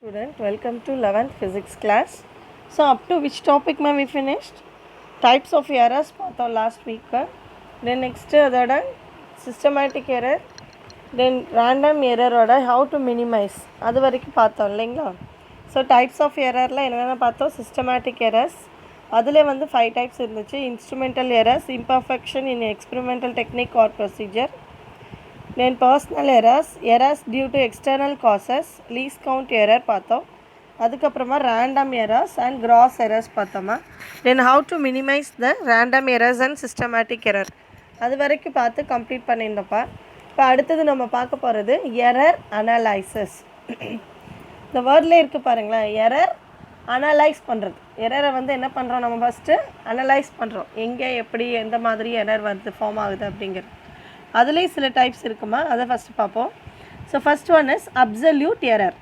Student, welcome to 11th physics class. So up to which topic ma'am we finished? Types of errors பார்த்தோம் last week. Then next அதோட systematic error, then random error ஓட how to minimize அது வரைக்கும் பார்த்தோம் இல்லைங்களா? So types of errorல என்னென்ன பார்த்தோம்? Systematic errors, அதில் வந்து 5 types இருந்துச்சு. Instrumental errors, imperfection in experimental technique or procedure. Then personal errors, errors due to external causes, least count error பார்த்தோம். அதுக்கப்புறமா random errors and gross errors பார்த்தோமா. Then how to minimize the random errors and systematic error அது வரைக்கும் பார்த்து complete பண்ணியிருந்தோப்பா. இப்போ அடுத்தது நம்ம பார்க்க போகிறது எரர் அனலைசஸ். இந்த வேர்ட்லேயே இருக்குது பாருங்களேன், எரர் அனலைஸ் பண்ணுறது. எரரை வந்து என்ன பண்ணுறோம், நம்ம ஃபஸ்ட்டு அனலைஸ் பண்ணுறோம், எங்கே எப்படி எந்த மாதிரி எரர் வருது ஃபார்ம் ஆகுது அப்படிங்கிறது. அதுலேயும் சில டைப்ஸ் இருக்குமா, அதை ஃபஸ்ட்டு பார்ப்போம். So first one is absolute error.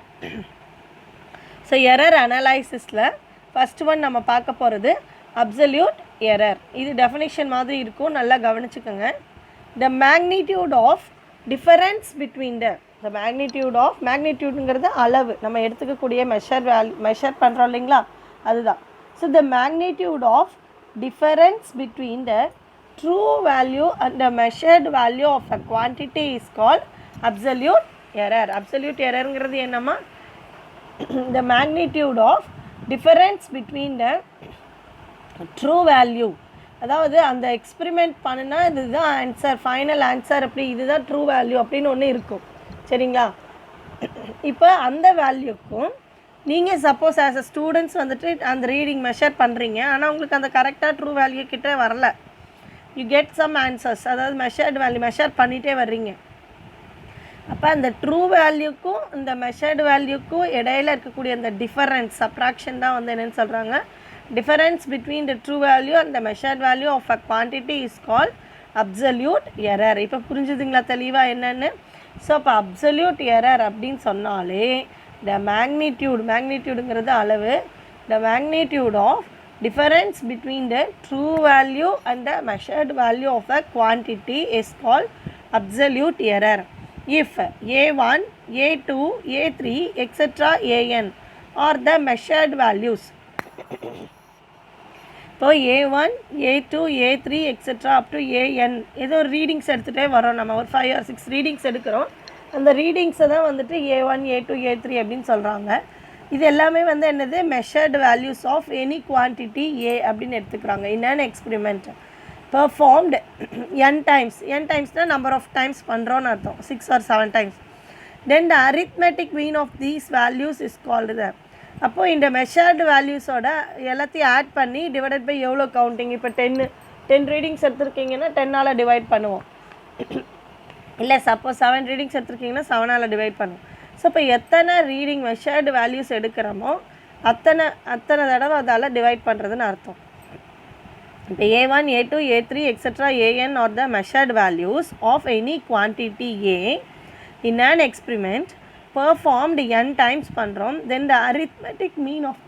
So error அனலைசிஸில் ஃபஸ்ட் ஒன் நம்ம பார்க்க போகிறது அப்சல்யூட் எரர். இது டெஃபினேஷன் மாதிரி இருக்கும், நல்லா கவனிச்சுக்கோங்க. The magnitude of difference between the magnitude of, மேக்னிடியூடுங்கிறது அளவு, நம்ம எடுத்துக்கக்கூடிய மெஷர் பண்ணுறோம் இல்லைங்களா, அதுதான். So the magnitude of difference between the true value and the measured value of a quantity is called absolute error. Absolute error ங்கிறது என்னமா, the magnitude of difference between the true value, அதாவது அந்த experiment பண்ணினா இதுதான் answer, final answer, அப்படி இதுதான் true value அப்படின்னு ஒன்று இருக்கும், சரிங்களா. இப்போ அந்த வேல்யூக்கும் நீங்கள் சப்போஸ் ஆஸ் அ ஸ்டூடெண்ட்ஸ் வந்துட்டு அந்த ரீடிங் மெஷர் பண்ணுறீங்க, ஆனால் உங்களுக்கு அந்த கரெக்டாக ட்ரூ வேல்யூ கிட்டே வரல, யூ கெட் சம் ஆன்சர்ஸ், அதாவது மெஷர்டு வேல்யூ மெஷர் பண்ணிகிட்டே வர்றீங்க. அப்போ அந்த ட்ரூ வேல்யூக்கும் இந்த மெஷர்டு வேல்யூக்கும் இடையில இருக்கக்கூடிய அந்த டிஃபரன்ஸ், சப்ராக்ஷன் தான் வந்து என்னென்னு சொல்கிறாங்க, difference between the true value and the measured value of a quantity is called absolute error. இப்போ புரிஞ்சுதுங்களா தெளிவாக என்னென்னு? ஸோ அப்போ அப்சல்யூட் எரர் அப்படின்னு சொன்னாலே த மேக்னிடியூடுங்கிறது அளவு, the magnitude of difference between the true value and the measured value of a quantity is called absolute error. If a1, a2, a3, etc. an are the measured values. So a1, a2, a3, etc. up to an ஏதோ readings எடுத்துகிட்டே வரோம், நம்ம ஒரு 5 or 6 readings எடுக்கிறோம். அந்த ரீடிங்ஸை தான் வந்துட்டு a1, a2, a3 அப்படின்னு சொல்கிறாங்க. இது எல்லாமே வந்து என்னது, measured values of any quantity A அப்படின்னு எடுத்துக்கிறாங்க. In an experiment performed n times, n டைம்ஸ்னால் நம்பர் ஆஃப் டைம்ஸ் பண்ணுறோன்னு அர்த்தம், 6 or 7 times. Then the arithmetic mean of these values is called the. அப்போது இந்த மெஷர்டு வேல்யூஸோட எல்லாத்தையும் ஆட் பண்ணி டிவைடட் பை எவ்வளோ கவுண்டிங். இப்போ 10 ரீடிங்ஸ் எடுத்துருக்கீங்கன்னா 10ஆல் டிவைட் பண்ணுவோம், இல்லை சப்போஸ் 7 ரீடிங்ஸ் எடுத்துருக்கீங்கன்னா 7ஆல் டிவைட் பண்ணுவோம். ஸோ இப்போ எத்தனை ரீடிங் மெஷர்டு வேல்யூஸ் எடுக்கிறோமோ அத்தனை தடவை அதால் டிவைட் பண்ணுறதுன்னு அர்த்தம். இப்போ a1, a2, a3, etc. an are the measured values of any quantity A in an experiment performed n times பண்ணுறோம். Then the arithmetic mean of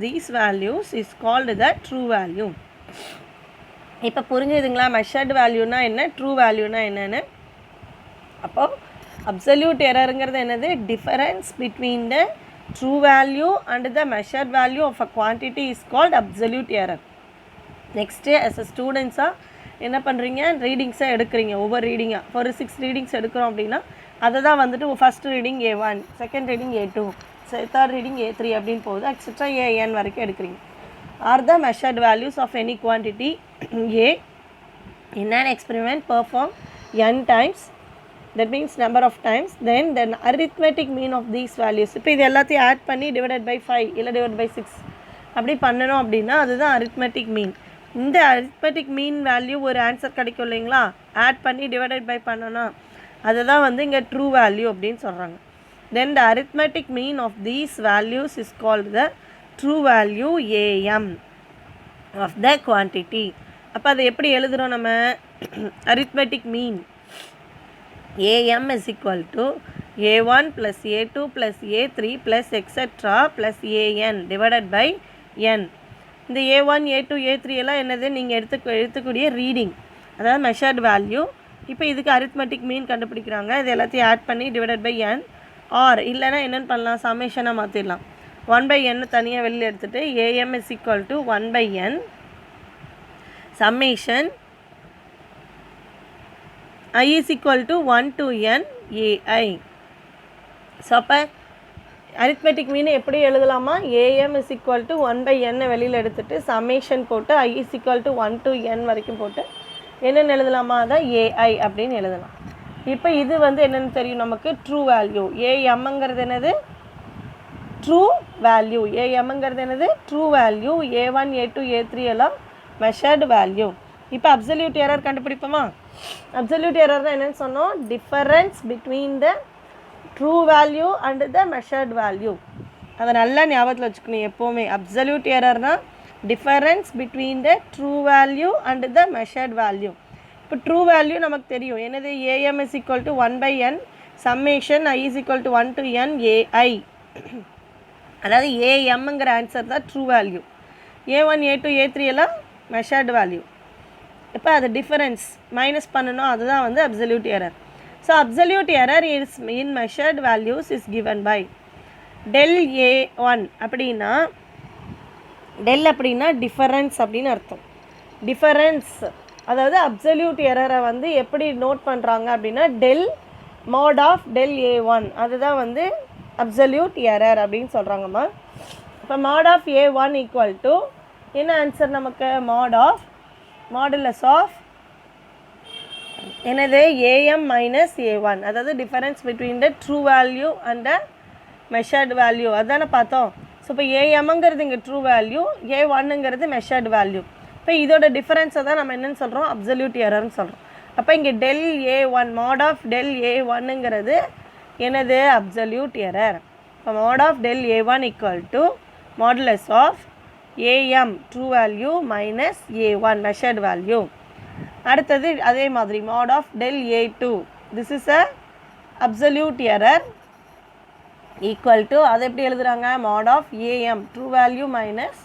this values is called the true value. இப்போ புரிஞ்சுதுங்களா measured வேல்யூனா என்ன, true வேல்யூனா என்னென்னு? அப்போது absolute எரருங்கிறது என்னது, difference between the true value and the measured value of a quantity is called absolute error. Next as a ஸ்டூடெண்ட்ஸாக என்ன பண்ணுறீங்க, ரீடிங்ஸாக எடுக்கிறீங்க, ஒவ்வொரு ரீடிங்காக ஒரு 6 ரீடிங்ஸ் எடுக்கிறோம் அப்படின்னா அதை தான் வந்துட்டு first reading a1, second reading a2, third reading a3 அப்படின்னு போகுது, எக்ஸெட்ரா an வரைக்கும் எடுக்கிறீங்க. Are the measured values of any quantity A in an experiment performed n times, that means number of times, then the arithmetic mean of these values. இப்போ இது எல்லாத்தையும் add பண்ணி divided by 5 இல்லை divided by 6 அப்படி பண்ணணும் அப்படின்னா அதுதான் arithmetic mean. இந்த arithmetic mean வேல்யூ ஒரு ஆன்சர் கிடைக்கும் இல்லைங்களா, ஆட் பண்ணி divided by பண்ணணும், அதை தான் வந்து இங்கே ட்ரூ வேல்யூ அப்படின்னு சொல்கிறாங்க. Then the arithmetic mean of these values is called the true value am of the quantity. அப்போ அதை எப்படி எழுதுகிறோம் நம்ம, arithmetic mean am is equal to a1 plus a2 plus a3 plus etc plus an divided by n. இந்த a1 a2 a3 எல்லாம் என்னது, நீங்கள் எடுத்துக்கூடிய reading. அதாவது மெஷர்டு வேல்யூ. இப்போ இதுக்கு அரித்மெட்டிக் மீன் கண்டுபிடிக்கிறாங்க. இது எல்லாத்தையும் ஆட் பண்ணி டிவைடட் பை n, ஆர் இல்லைன்னா என்னென்னு பண்ணலாம், சமேஷனாக மாற்றிடலாம். 1/n தனியாக வெளியில் எடுத்துகிட்டு am is equal to 1/n summation I is equal to 1 to n ai. So அப்போ அரித்மெட்டிக் மீன் எப்படி எழுதலாமா, am is equal to 1/n வெளியில் எடுத்துகிட்டு சமேஷன் போட்டு I is equal to 1 to n வரைக்கும் போட்டு என்னென்னு எழுதலாமா, அதான் ai அப்படின்னு எழுதலாம். இப்போ இது வந்து என்னென்னு தெரியும் நமக்கு, ட்ரூ வேல்யூ. amங்கிறது என்னது, ட்ரூ வேல்யூ. amங்கிறது என்னது, true value. a1 a2 a3 எல்லாம் மெஷர்டு வேல்யூ. இப்போ அப்சல்யூட் எரர் கண்டுபிடிப்போமா. அப்சல்யூட் எரர் தான் என்னென்னு சொன்னோம், difference between the true value and the measured value. அதை நல்லா ஞாபகத்தில் வச்சுக்கணும் எப்போவுமே. அப்சல்யூட் எரர்னால் difference between the true value and the measured value. இப்போ ட்ரூ வேல்யூ நமக்கு தெரியும் என்னது, am is equal to 1/n summation I is equal to 1 to n ai. அதாவது amங்கிற ஆன்சர் தான் true value. a1 a2 a3 எல்லாம் measured value. இப்போ அது difference minus பண்ணணும், அதுதான் வந்து absolute error. So absolute error is in measured values is given by del a1 அப்படின்னா, del அப்படின்னா டிஃபரன்ஸ் அப்படின்னு அர்த்தம். டிஃபரன்ஸ் அதாவது அப்சல்யூட் எரரை வந்து எப்படி நோட் பண்ணுறாங்க அப்படின்னா del mod of del a1, அதுதான் வந்து அப்சல்யூட் எரர் அப்படின்னு சொல்கிறாங்கம்மா. இப்போ mod of a1 equal to என்ன ஆன்சர் நமக்கு, மாடுலஸ் ஆஃப் என்னது, am minus a1, அதாவது difference between the true value and the measured value. அதுதானே பார்த்தோம். ஸோ இப்போ amங்கிறது இங்கே ட்ரூ வேல்யூ, a1ங்கிறது மெஷர்டு வேல்யூ. இப்போ இதோட டிஃபரன்ஸை தான் நம்ம என்னென்னு சொல்கிறோம், அப்சல்யூட் எரர்னு சொல்கிறோம். அப்போ இங்கே del a1 mod of del a1ங்கிறது என்னது, அப்சல்யூட் எரர். இப்போ mod of del a1 equal to modulus of am true value minus a1 measured value. அடுத்தது அதே மாதிரி mod of del a2, this is a absolute error equal to, அதை எப்படி எழுதுறாங்க, mod of am true value minus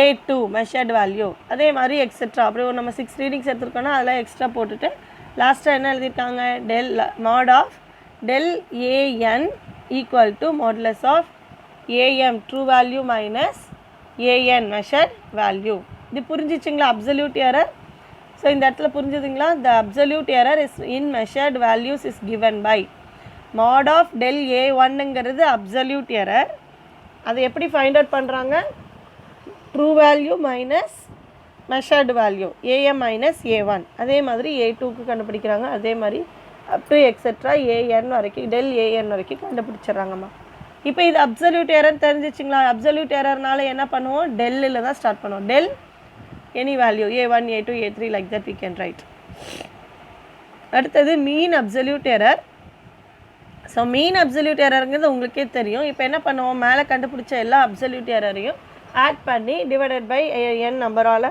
a2 measured value. அதே மாதிரி etcetera. அப்புறம் நம்ம 6 ரீடிங்ஸ் எடுத்துருக்கோன்னா அதெல்லாம் எக்ஸ்ட்ரா போட்டுட்டு லாஸ்ட்டாக என்ன எழுதியிருக்காங்க, mod of del an equal to modulus of am true value minus an measured value. இது புரிஞ்சிச்சிங்களா அப்சல்யூட் எரர். ஸோ இந்த இடத்துல புரிஞ்சுதுங்களா, the absolute error is in measured values is given by mod of del a1ங்கிறது absolute error. அதை எப்படி find out பண்ணுறாங்க, true value minus measured value am minus a1. அதே மாதிரி a2க்கு கண்டுபிடிக்கிறாங்க. அதே மாதிரி அப் டு எக்ஸெட்ரா an வரைக்கும் del an வரைக்கும் கண்டுபிடிச்சிட்றாங்கம்மா. இப்போ இது அப்சல்யூட் எரர் தெரிஞ்சிச்சிங்களா. அப்சல்யூட் எரர்னால என்ன பண்ணுவோம், டெல்லில் தான் ஸ்டார்ட் பண்ணுவோம். del any value a1 a2 a3 like that we can write. அடுத்தது mean absolute error. So mean absolute எரருங்கிறது உங்களுக்கே தெரியும். இப்போ என்ன பண்ணுவோம், மேலே கண்டுபிடிச்ச எல்லா அப்சல்யூட் எரரையும் ஆட் பண்ணி டிவைடட் பை n நம்பரால்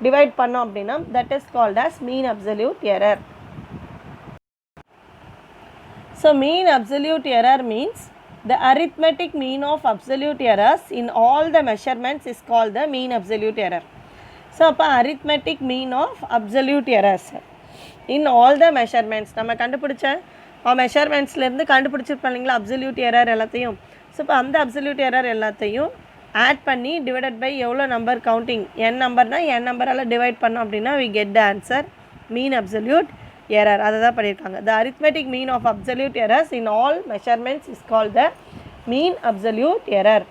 டிவைட் பண்ணோம் அப்படின்னா that is called as mean absolute error. So mean absolute error means the arithmetic mean of absolute errors in all the measurements is called the mean absolute error. So அப்போ arithmetic mean of absolute errors in all the measurements, நம்ம கண்டுபிடிச்ச மெஷர்மெண்ட்ஸ்லேருந்து கண்டுபிடிச்சிருப்போம் இல்லைங்களா absolute error எல்லாத்தையும். So இப்போ அந்த absolute error எல்லாத்தையும் add பண்ணி divided by எவ்வளோ நம்பர் கவுண்டிங் n நம்பர்னால் n நம்பரால் டிவைட் பண்ணோம் அப்படின்னா we get the answer mean absolute error. அதை தான் பண்ணியிருக்காங்க. the arithmetic mean of absolute errors in all measurements is called the mean absolute error.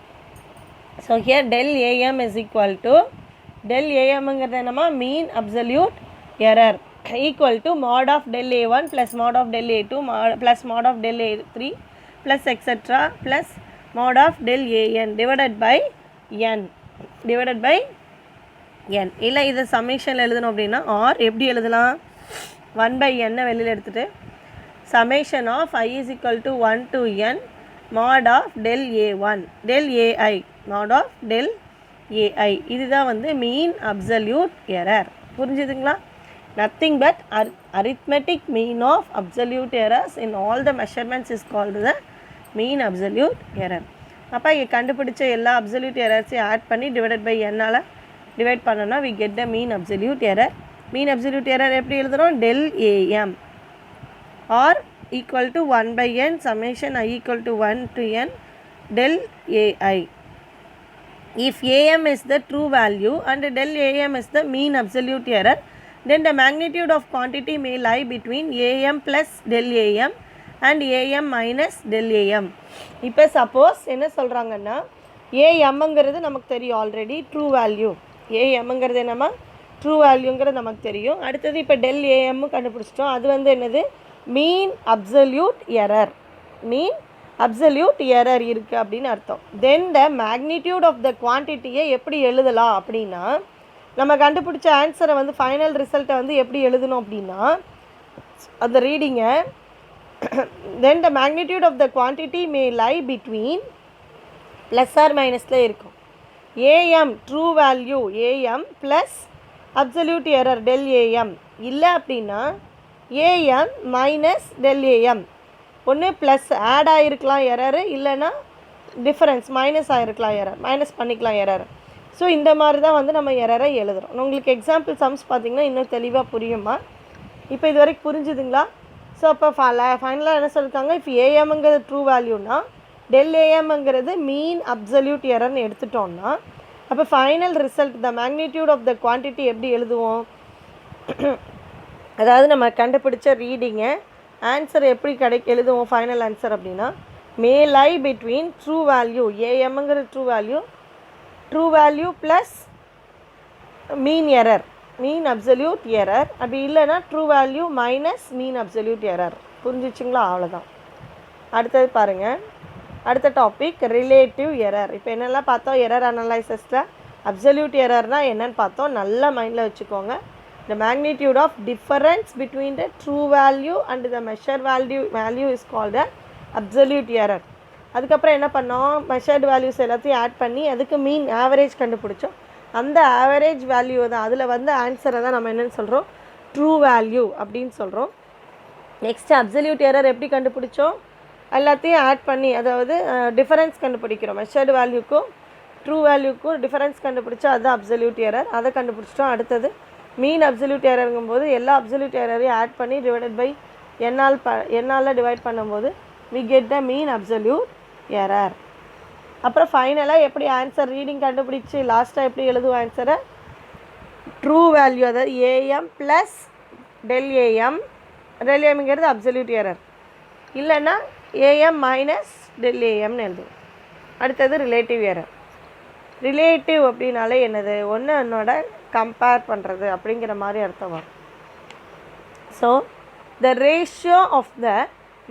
so here del am is equal to del amங்கிறது என்னமா, மீன் absolute error equal to mod of del a1 plus mod of del a2 plus mod of del a3 plus etc plus mod of del an divided by n. இல்லை இதை சமேஷனில் எழுதணும் அப்படின்னா R எப்படி எழுதலாம், 1/n வெளியில் எடுத்துகிட்டு summation of I is equal to 1 to n mod of del a1 del ai mod of del ai. இதுதான் வந்து மீன் அப்சல்யூட் எரர். புரிஞ்சுதுங்களா. Nothing but arithmetic mean of absolute errors in all the measurements is called the mean absolute error. அப்போ இங்கே கண்டுபிடிச்ச எல்லா absolute எரர்ஸையும் add பண்ணி divided by என்னால் டிவைட் பண்ணோன்னா we get the mean absolute error. Mean absolute error எப்படி எழுதுகிறோம்? Del AM are equal to 1 by n summation I equal to 1 to n del ai. If am is the true value and del am is the mean absolute error, then the magnitude of quantity may lie between am plus del am and am minus del am. இப்போ suppose என்ன சொல்கிறாங்கன்னா amங்கிறது நமக்கு தெரியும் already true value. amங்கிறது என்னமா true வேல்யூங்கிறது நமக்கு தெரியும். அடுத்தது இப்போ டெல் am கண்டுபிடிச்சிட்டோம். அது வந்து என்னது? Mean absolute error. Mean absolute error இருக்குது அப்படின்னு அர்த்தம். தென் த மேக்னிடியூட் ஆஃப் த குவான்டிட்டியை எப்படி எழுதலாம் அப்படின்னா, நம்ம கண்டுபிடிச்ச ஆன்சரை வந்து ஃபைனல் ரிசல்ட்டை வந்து எப்படி எழுதணும் அப்படின்னா, அந்த ரீடிங்கை then the magnitude of the quantity may lie between plus or மைனஸில் இருக்கும். AM true value AM plus absolute error del AM. இல்லை அப்படின்னா ஏஎம் மைனஸ் டெல் ஏஎம். ஒன்று ப்ளஸ் ஆட் ஆகிருக்கலாம் எரரு, இல்லைன்னா டிஃபரன்ஸ் மைனஸ் ஆகிருக்கலாம் எரர், மைனஸ் பண்ணிக்கலாம் error. So இந்த மாதிரி தான் வந்து நம்ம எரரை எழுதுகிறோம். உங்களுக்கு எக்ஸாம்பிள் சம்ஸ் பார்த்திங்கன்னா இன்னும் தெளிவாக புரியுமா? இப்போ இது வரைக்கும் புரிஞ்சுதுங்களா? ஸோ அப்போ ஃபைனலாக என்ன சொல்லியிருக்காங்க? இப்போ ஏஎம்ங்கிறது ட்ரூ வேல்யூனா டெல் ஏஎம்ங்கிறது மீன் அப்சல்யூட் எரர்னு எடுத்துட்டோம்னா, அப்போ final result the magnitude of the quantity எப்படி எழுதுவோம்? அதாவது நம்ம கண்டுபிடிச்ச ரீடிங்கை ஆன்சர் எப்படி எழுதுவோம் ஃபைனல் ஆன்சர் அப்படின்னா, may lie between true value ஏஎம்ங்கிறது true value plus mean error, mean absolute error. அப்படி இல்லைன்னா true value minus mean absolute error. புரிஞ்சிச்சிங்களா? அவ்வளோதான். அடுத்தது பாருங்கள், அடுத்த டாபிக் ரிலேட்டிவ் எரர். இப்போ என்னெல்லாம் பார்த்தோம் எரர் அனலைசஸில்? அப்சல்யூட் எரர்னால் என்னென்னு பார்த்தோம், நல்லா மைண்டில் வச்சுக்கோங்க. The magnitude of difference between the true value and the measured value is called the absolute error. அதுக்கப்புறம் என்ன பண்ணோம்? மெஷர்டு வேல்யூஸ் எல்லாத்தையும் ஆட் பண்ணி அதுக்கு மீன் ஆவரேஜ் கண்டுபிடிச்சோம். அந்த ஆவரேஜ் வேல்யூ தான் அதில் வந்து ஆன்சரை தான் நம்ம என்னென்னு சொல்கிறோம்? ட்ரூ வேல்யூ அப்படின்னு சொல்கிறோம். நெக்ஸ்ட்டு அப்சல்யூட் எரர் எப்படி கண்டுபிடிச்சோம்? எல்லாத்தையும் ஆட் பண்ணி, அதாவது டிஃபரன்ஸ் கண்டுபிடிக்கிறோம். மெஷர்டு வேல்யூக்கும் ட்ரூ வேல்யூக்கும் டிஃபரன்ஸ் கண்டுபிடிச்சா அதுதான் அப்சல்யூட் எரர். அதை கண்டுபிடிச்சிட்டோம். அடுத்தது மீன் அப்சல்யூட் எரருங்கும்போது எல்லா அப்சல்யூட் எரரையும் ஆட் பண்ணி டிவைடட் பை என்னால் டிவைட் பண்ணும்போது we get the mean absolute error. அப்புறம் ஃபைனலாக எப்படி ஆன்சர் ரீடிங் கண்டுபிடிச்சி லாஸ்ட்டாக எப்படி எழுதுவோம் ஆன்சரை? ட்ரூ வேல்யூ, அதாவது ஏஎம் ப்ளஸ் டெல் ஏஎம்ங்கிறது அப்சல்யூட் எரர், இல்லைன்னா ஏஎம் மைனஸ் டெல் ஏஎம்னு எழுதுவோம். அடுத்தது ரிலேட்டிவ் எரர். ரிலேட்டிவ் அப்படின்னாலே என்னது? ஒன்று என்னோட கம்பேர் பண்ணுறது அப்படிங்கிற மாதிரி அர்த்தம் வரும். So the ratio of the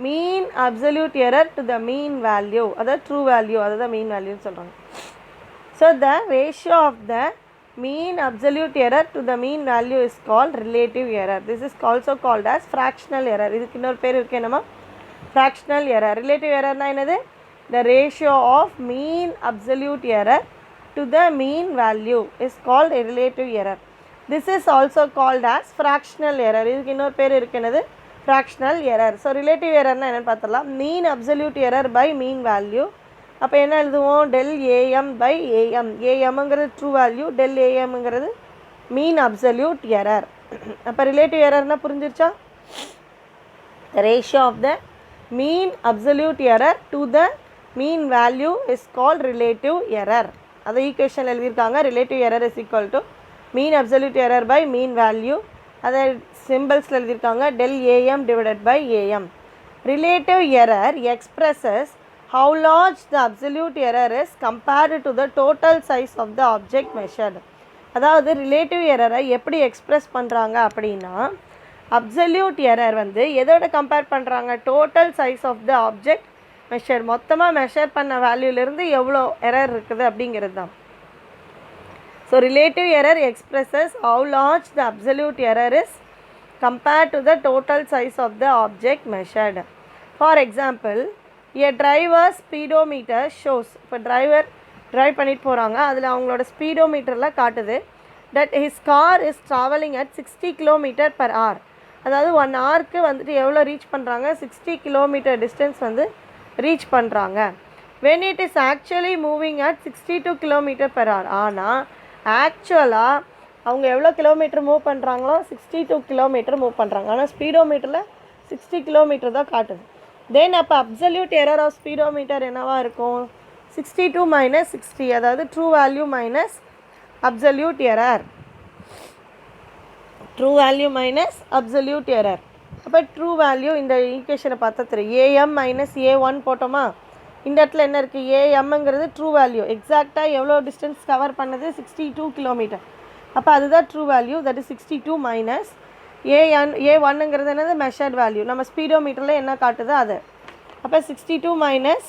mean absolute error to the mean value, அதாவது ட்ரூ வேல்யூ, அதுதான் மீன் வேல்யூன்னு சொல்கிறாங்க. So the ratio of the mean absolute error to the mean value is called relative error. This is also called as fractional error. இதுக்கு இன்னொரு பேர் இருக்கு என்னமா? Fractional error. Relative எரர்னால் என்னது? The ratio of mean absolute error to the mean value is called a relative error. This is also called as fractional error. இதுக்கு இன்னொரு பேர் இருக்கிறது fractional error. So relative errorனா என்னன்னு பார்த்தலாம். mean absolute error by mean value. அப்போ என்ன எழுதுவோம்? del am by am. amங்கிறது ட்ரூ வேல்யூ, del amங்கிறது mean absolute error. அப்போ relative errorனா புரிஞ்சிருச்சா? ratio of the mean absolute error to the mean value is called relative error. அதை equation எழுதியிருக்காங்க. Relative error is equal to mean absolute error by mean value. அதை சிம்பிள்ஸில் எழுதியிருக்காங்க del AM divided by AM. Relative error expresses how large the absolute error is compared to the total size of the object measured. அதாவது ரிலேட்டிவ் எரரை எப்படி express பண்ணுறாங்க அப்படின்னா, absolute error வந்து எதோட கம்பேர் பண்ணுறாங்க? Total size of the object measure, மொத்தமாக மெஷர் பண்ண வேல்யூலேருந்து எவ்வளோ எரர் இருக்குது அப்படிங்கிறது தான். So relative error expresses how large the absolute error is compared to the total size of the object measured. For example, a driver speedometer shows. இப்போ drive பண்ணிட்டு போகிறாங்க, அதில் அவங்களோட ஸ்பீடோமீட்டரில் காட்டுது that his car is travelling at 60 km/h. அதாவது 1 ஹவருக்கு வந்துட்டு எவ்வளோ ரீச் பண்ணுறாங்க? 60 km டிஸ்டன்ஸ் வந்து ரீச் பண்ணுறாங்க. when it is actually moving at 62 km/h. ஆனால் ஆக்சுவலாக அவங்க எவ்வளோ கிலோமீட்டர் மூவ் பண்ணுறாங்களோ 62 கிலோமீட்டர் மூவ் பண்ணுறாங்க. ஆனால் ஸ்பீடோமீட்டரில் 60 கிலோமீட்டர் தான் காட்டுது. தென் அப்போ அப்சல்யூட் எரர் ஆஃப் ஸ்பீடோமீட்டர் என்னவாக இருக்கும்? 62 மைனஸ் 60, அதாவது true value minus absolute error. True value minus absolute error. அப்போ ட்ரூ வேல்யூ இந்த ஈக்குவேஷனை பார்த்தா தெரியும். ஏஎம் மைனஸ் ஏ1 போட்டோமா? இந்த இடத்துல என்ன இருக்குது? ஏஎம்ங்கிறது ட்ரூ வேல்யூ. எக்ஸாக்டாக எவ்வளோ டிஸ்டன்ஸ் கவர் பண்ணது? 62 கிலோமீட்டர். அப்போ அதுதான் true value. That is 62 minus ஏ1ங்கிறது என்னது? Measured value. நம்ம ஸ்பீடோமீட்டரில் என்ன காட்டுதோ அது. அப்போ 62 மைனஸ்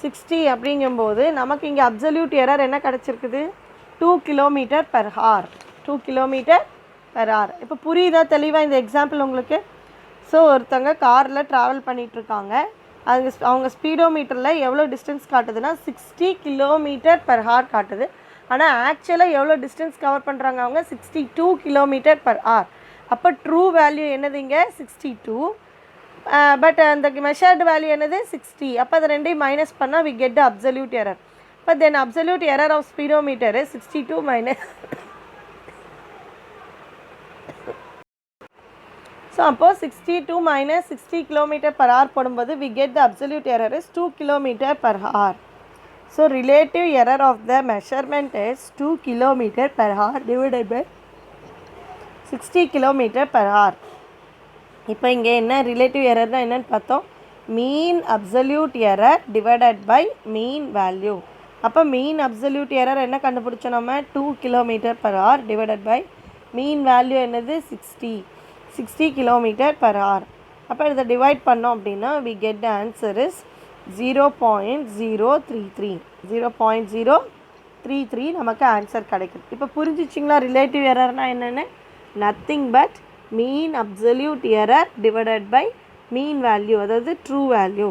60 அப்படிங்கும்போது நமக்கு இங்கே அப்சல்யூட் எரர் என்ன கிடச்சிருக்குது? 2 kilometre per hour. 2 kilometre per hour. இப்போ புரியுதா தெளிவாக இந்த எக்ஸாம்பிள் உங்களுக்கு? ஸோ ஒருத்தங்க காரில் ட்ராவல் பண்ணிகிட்ருக்காங்க. அது அவங்க ஸ்பீடோமீட்டரில் எவ்வளோ டிஸ்டன்ஸ் காட்டுதுன்னா 60 கிலோமீட்டர் பெர் ஹார் காட்டுது. ஆனால் ஆக்சுவலாக எவ்வளோ டிஸ்டன்ஸ் கவர் பண்ணுறாங்க அவங்க? 62 கிலோமீட்டர் பெர் ஹார். அப்போ ட்ரூ வேல்யூ என்னதுங்க? 62. பட் அந்த மெஷர்டு வேல்யூ என்னது? 60. அப்போ அதை ரெண்டையும் மைனஸ் பண்ணால் வி கெட் அப்சல்யூட் எரர். இப்போ then absolute error of speedometer 62 minus. So அப்போது 62 மைனஸ் 60 கிலோமீட்டர் பர் ஹார் போடும்போது we get the absolute error is 2 kilometre per hour. So relative error of the measurement is 2 kilometre per hour divided by 60 kilometre per hour. இப்போ இங்கே என்ன relative எரர்னால் என்னென்னு பார்த்தோம்? Mean absolute error divided by mean value. அப்போ mean absolute error என்ன கண்டுபிடிச்சோம் நம்ம? 2 kilometre per hour divided by mean value என்னது? 60 கிலோமீட்டர் பர் ஹார். அப்போ இதை டிவைட் பண்ணோம் அப்படின்னா we get the answer is 0.033. 0.033 நமக்கு ஆன்சர் கிடைக்குது. இப்போ புரிஞ்சிச்சிங்களா ரிலேட்டிவ் எரர்னால் என்னென்னு? Nothing but mean absolute error divided by mean value, அதாவது true value.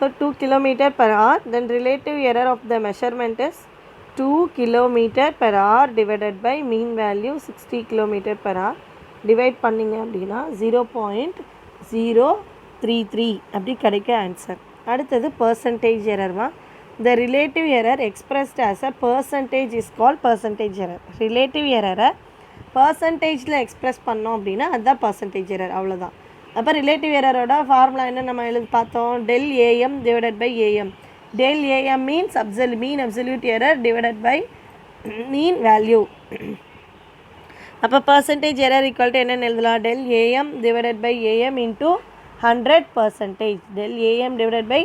So 2 kilometer per hour, then relative error of the measurement is 2 kilometer per hour divided by mean value 60 kilometer per hour. Divide பண்ணிங்க அப்படின்னா 0.033 அப்படி கிடைக்க answer. அடுத்தது percentage error மா. The relative error expressed as a percentage is called percentage error. Relative error percentageல express பண்ணோம் அப்படின்னா அதுதான் percentage error. அவ்வளோதான். அப்போ ரிலேட்டிவ் எரரோட ஃபார்முலா என்ன நம்ம எழுதி பார்த்தோம்? Del AM divided by AM. Del AM means mean absolute error divided by mean value. அப்போ பர்சன்டேஜ் எரர் ஈக்குவல் டு என்னென்னு எழுதலாம்? Del AM divided by AM into 100%. Del AM divided by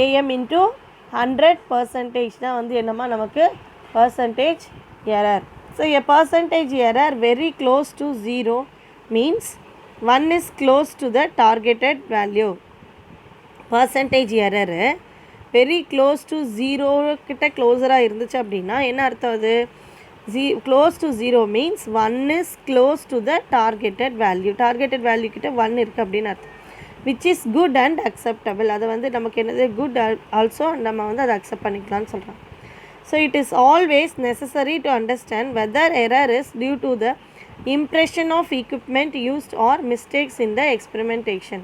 AM into 100% தான் வந்து என்னமா நமக்கு percentage error. So a percentage error very close to 0 means 1 is close to the targeted value. Percentage error very close to 0 கிட்ட க்ளோஸராக இருந்துச்சு அப்படின்னா என்ன அர்த்தம்? அது close to 0 means 1 is close to the targeted value. Targeted value கிட்ட 1 இருக்குது அப்படின்னு அர்த்தம். which is good and acceptable. அது வந்து நமக்கு என்னது? good also நம்ம வந்து அதை அக்செப்ட் பண்ணிக்கலாம்னு சொல்கிறோம். So it is always necessary to understand whether error is due to the impression of equipment used or mistakes in the experimentation.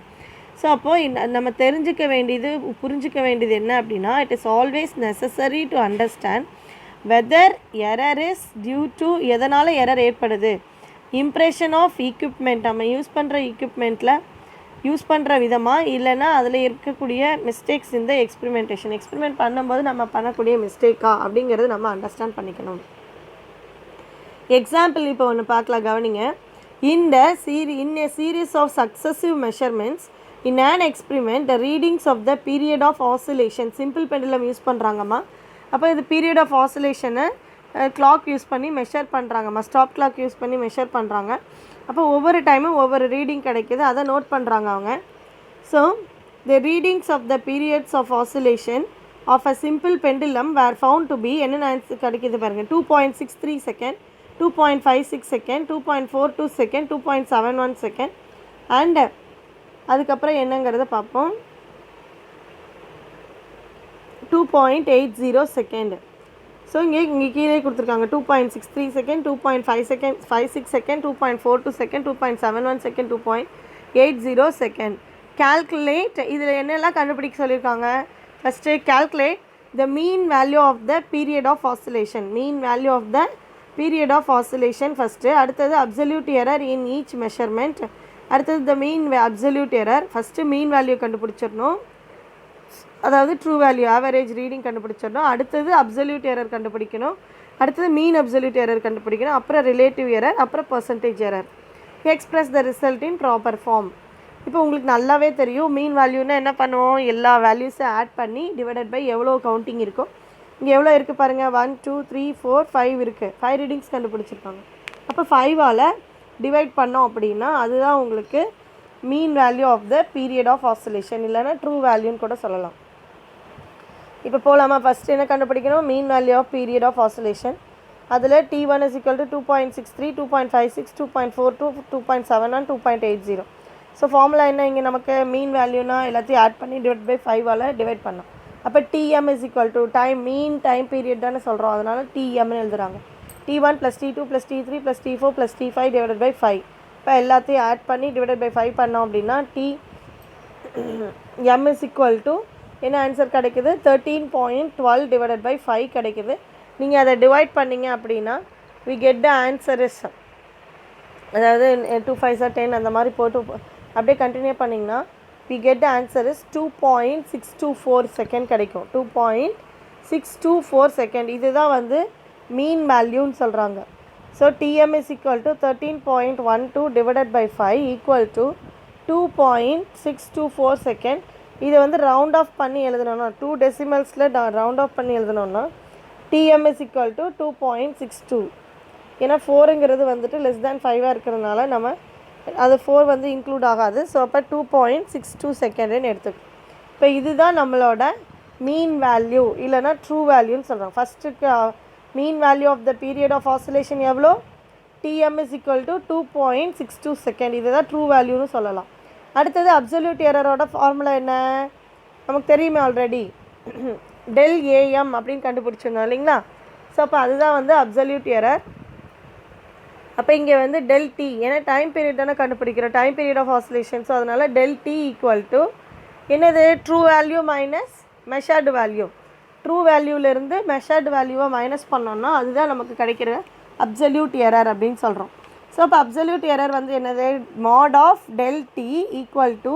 So அப்போது நம்ம தெரிஞ்சுக்க வேண்டியது புரிஞ்சிக்க வேண்டியது என்ன அப்படின்னா it is always necessary to understand whether error is due to எதனால் error ஏற்படுது? impression of equipment நம்ம யூஸ் பண்ணுற equipmentல யூஸ் பண்ணுற விதமாக, இல்லைனா அதில் இருக்கக்கூடிய மிஸ்டேக்ஸ் இந்த எக்ஸ்பெரிமெண்டேஷன் எக்ஸ்பெரிமெண்ட் பண்ணும்போது நம்ம பண்ணக்கூடிய மிஸ்டேக்கா அப்படிங்கிறது நம்ம அண்டர்ஸ்டாண்ட் பண்ணிக்கணும். எக்ஸாம்பிள் இப்போ ஒன்று பார்க்கலாம், கவனிங்க. in a series of successive measurements in an experiment the readings of the period of oscillation simple pendulum use பண்ணுறாங்கம்மா. அப்போ இது பீரியட் ஆஃப் ஆசிலேஷனை கிளாக் யூஸ் பண்ணி மெஷர் பண்ணுறாங்கம்மா. ஸ்டாப் கிளாக் யூஸ் பண்ணி மெஷர் பண்ணுறாங்க. அப்போ ஒவ்வொரு டைமும் ஒவ்வொரு ரீடிங் கிடைக்கிது, அதை நோட் பண்ணுறாங்க அவங்க. So the readings of the periods of oscillation of a simple pendulum were found to be என்னென்ன கிடைக்கிது பாருங்கள். 2.63 second, 2.56 second, 2.42 second, 2.71 second and அதுக்கப்புறம் என்னங்கிறத பார்ப்போம். 2.80 செகண்ட். ஸோ இங்கே கீழே கொடுத்துருக்காங்க 2.63 second, 2.5 second, 56 second, 2.42 second, 2.71 second, 2.80 second. Calculate, இதில் என்னெல்லாம் கண்டுபிடிக்க சொல்லியிருக்காங்க? First calculate the mean value of the period of oscillation. Mean value of the period of oscillation first. அடுத்தது absolute error in each measurement. அடுத்தது the mean absolute error. First mean value கண்டுபிடிச்சிடணும், அதாவது true value average reading கண்டுபிடிச்சிடணும். அடுத்தது absolute error கண்டுபிடிக்கணும். அடுத்தது mean absolute error கண்டுபிடிக்கணும். அப்புறம் ரிலேட்டிவ் எரர், அப்புறம் percentage error. Express the result in proper form. இப்போ உங்களுக்கு நல்லாவே தெரியும் மீன் வேல்யூன்னா என்ன பண்ணுவோம், எல்லா வேல்யூஸும் ஆட் பண்ணி டிவைடட் பை எவ்வளோ கவுண்டிங் இருக்கோ. இங்கே எவ்வளோ இருக்குது பாருங்கள், 1 2 3 4 5 இருக்குது. 5 ரீடிங்ஸ் கண்டுபிடிச்சிருக்காங்க. அப்போ 5ஆல் டிவைட் பண்ணோம் அப்படின்னா அதுதான் உங்களுக்கு mean value of the period of oscillation, இல்லைனா ட்ரூ வேல்யூன்னு கூட சொல்லலாம். இப்போ போகலாமா? ஃபஸ்ட்டு என்ன கண்டுபிடிக்கணும், mean value of period of oscillation. அதில் T1 is equal to 2.63, 2.56, 2.42, 2.71, 2.80. So formula என்ன? இங்கே நமக்கு மீன் வேல்யூனா எல்லாத்தையும் ஆட் பண்ணி டிவைட் பை 5ஆல் டிவைட் பண்ணோம். அப்போ Tm is equal to time, mean time period தானே சொல்கிறோம், அதனால் Tmன்னு எழுதுகிறாங்க. T1 + T2 + T3 + T4 + T5 divided by 5. இப்போ எல்லாத்தையும் ஆட் பண்ணி டிவைடட் பை 5 பண்ணோம் அப்படின்னா Tm is equal to என்ன ஆன்சர் கிடைக்குது, 13.12 டிவைடட் பை 5 கிடைக்குது. நீங்கள் அதை டிவைட் பண்ணிங்க அப்படின்னா we get the answer is, அதாவது 2 5 10 அந்த மாதிரி போட்டு அப்படியே கண்டினியூ பண்ணிங்கன்னா we get the answer is 2.624 second கிடைக்கும். 2.624 செகண்ட். இதுதான் வந்து மீன் வேல்யூன்னு சொல்கிறாங்க. So Tm is equal to 13.12 divided by 5 equal to 2.624 second. இதை வந்து ரவுண்ட் ஆஃப் பண்ணி எழுதணும்னா 2 டெசிமல்ஸில் ரவுண்ட் ஆஃப் பண்ணி எழுதணும்னா Tm is equal to 2.62. ஏன்னா 4ங்கிறது வந்துட்டு லெஸ் தேன் 5ஆக இருக்கிறதுனால நம்ம அது 4 வந்து இன்க்ளூட் ஆகாது. ஸோ அப்போ 2.62 செகண்டுன்னு எடுத்துக்கணும். இப்போ இதுதான் நம்மளோட மீன் வேல்யூ இல்லைனா ட்ரூ வேல்யூன்னு சொல்கிறோம். ஃபஸ்ட்டுக்கு mean value of the period of oscillation எவ்வளோ, Tm is equal to 2.62 second. இதுதான் ட்ரூ வேல்யூன்னு சொல்லலாம். அடுத்தது அப்சல்யூட் எரரோட ஃபார்முலா என்ன நமக்கு தெரியுமே ஆல்ரெடி, ΔAm அப்படின்னு கண்டுபிடிச்சிருந்தோம் இல்லைங்களா. ஸோ அப்போ அதுதான் வந்து அப்சல்யூட் எரர். அப்போ இங்கே வந்து ΔT, ஏன்னா டைம் பீரியட் தானே கண்டுபிடிக்கிறோம், time period of oscillation. So அதனால் ΔT ஈக்குவல் டு என்னது, true value minus measured value. True வேல்யூலேருந்து மெஷர்டு வேல்யூவை மைனஸ் பண்ணோன்னா அதுதான் நமக்கு கிடைக்கிற அப்சல்யூட் எரர் அப்படின்னு சொல்கிறோம். ஸோ அப்போ அப்சல்யூட் எரர் வந்து என்னது, mod of ΔT equal to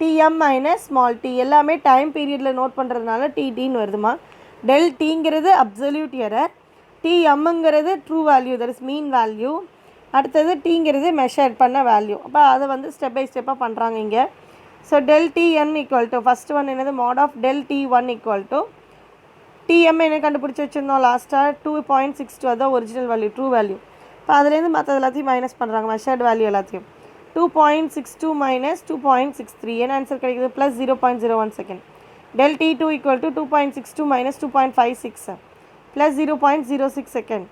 Tm minus small t. எல்லாமே டைம் பீரியடில் நோட் பண்ணுறதுனால TTன்னு வருதுமா. ΔTங்கிறது அப்சல்யூட் எரர், Tmங்கிறது true value, that is mean value. அடுத்தது Tங்கிறது மெஷர் பண்ண வேல்யூ. அப்போ அதை வந்து ஸ்டெப் பை ஸ்டெப்பாக பண்ணுறாங்க இங்கே. So ΔTn equal to first one என்னது, mod of ΔT1 equal to Tm என்ன கண்டுபிடிச்சி வச்சுருந்தோம் லாஸ்ட்டாக 2.62, அதுதான் ஒரிஜினல் வேல்யூ, ட்ரூ வேல்யூ. இப்போ அதுலேருந்து மற்ற எல்லாத்தையும் மைனஸ் பண்ணுறாங்க, மெஷர்ட் வேல்யூ எல்லாத்தையும். 2.62 மைனஸ் 2.63 என்ன ஆன்சர் கிடைக்குது, plus 0.01 second. ΔT2 equal to 2.62 minus 2.56 plus 0.06 second.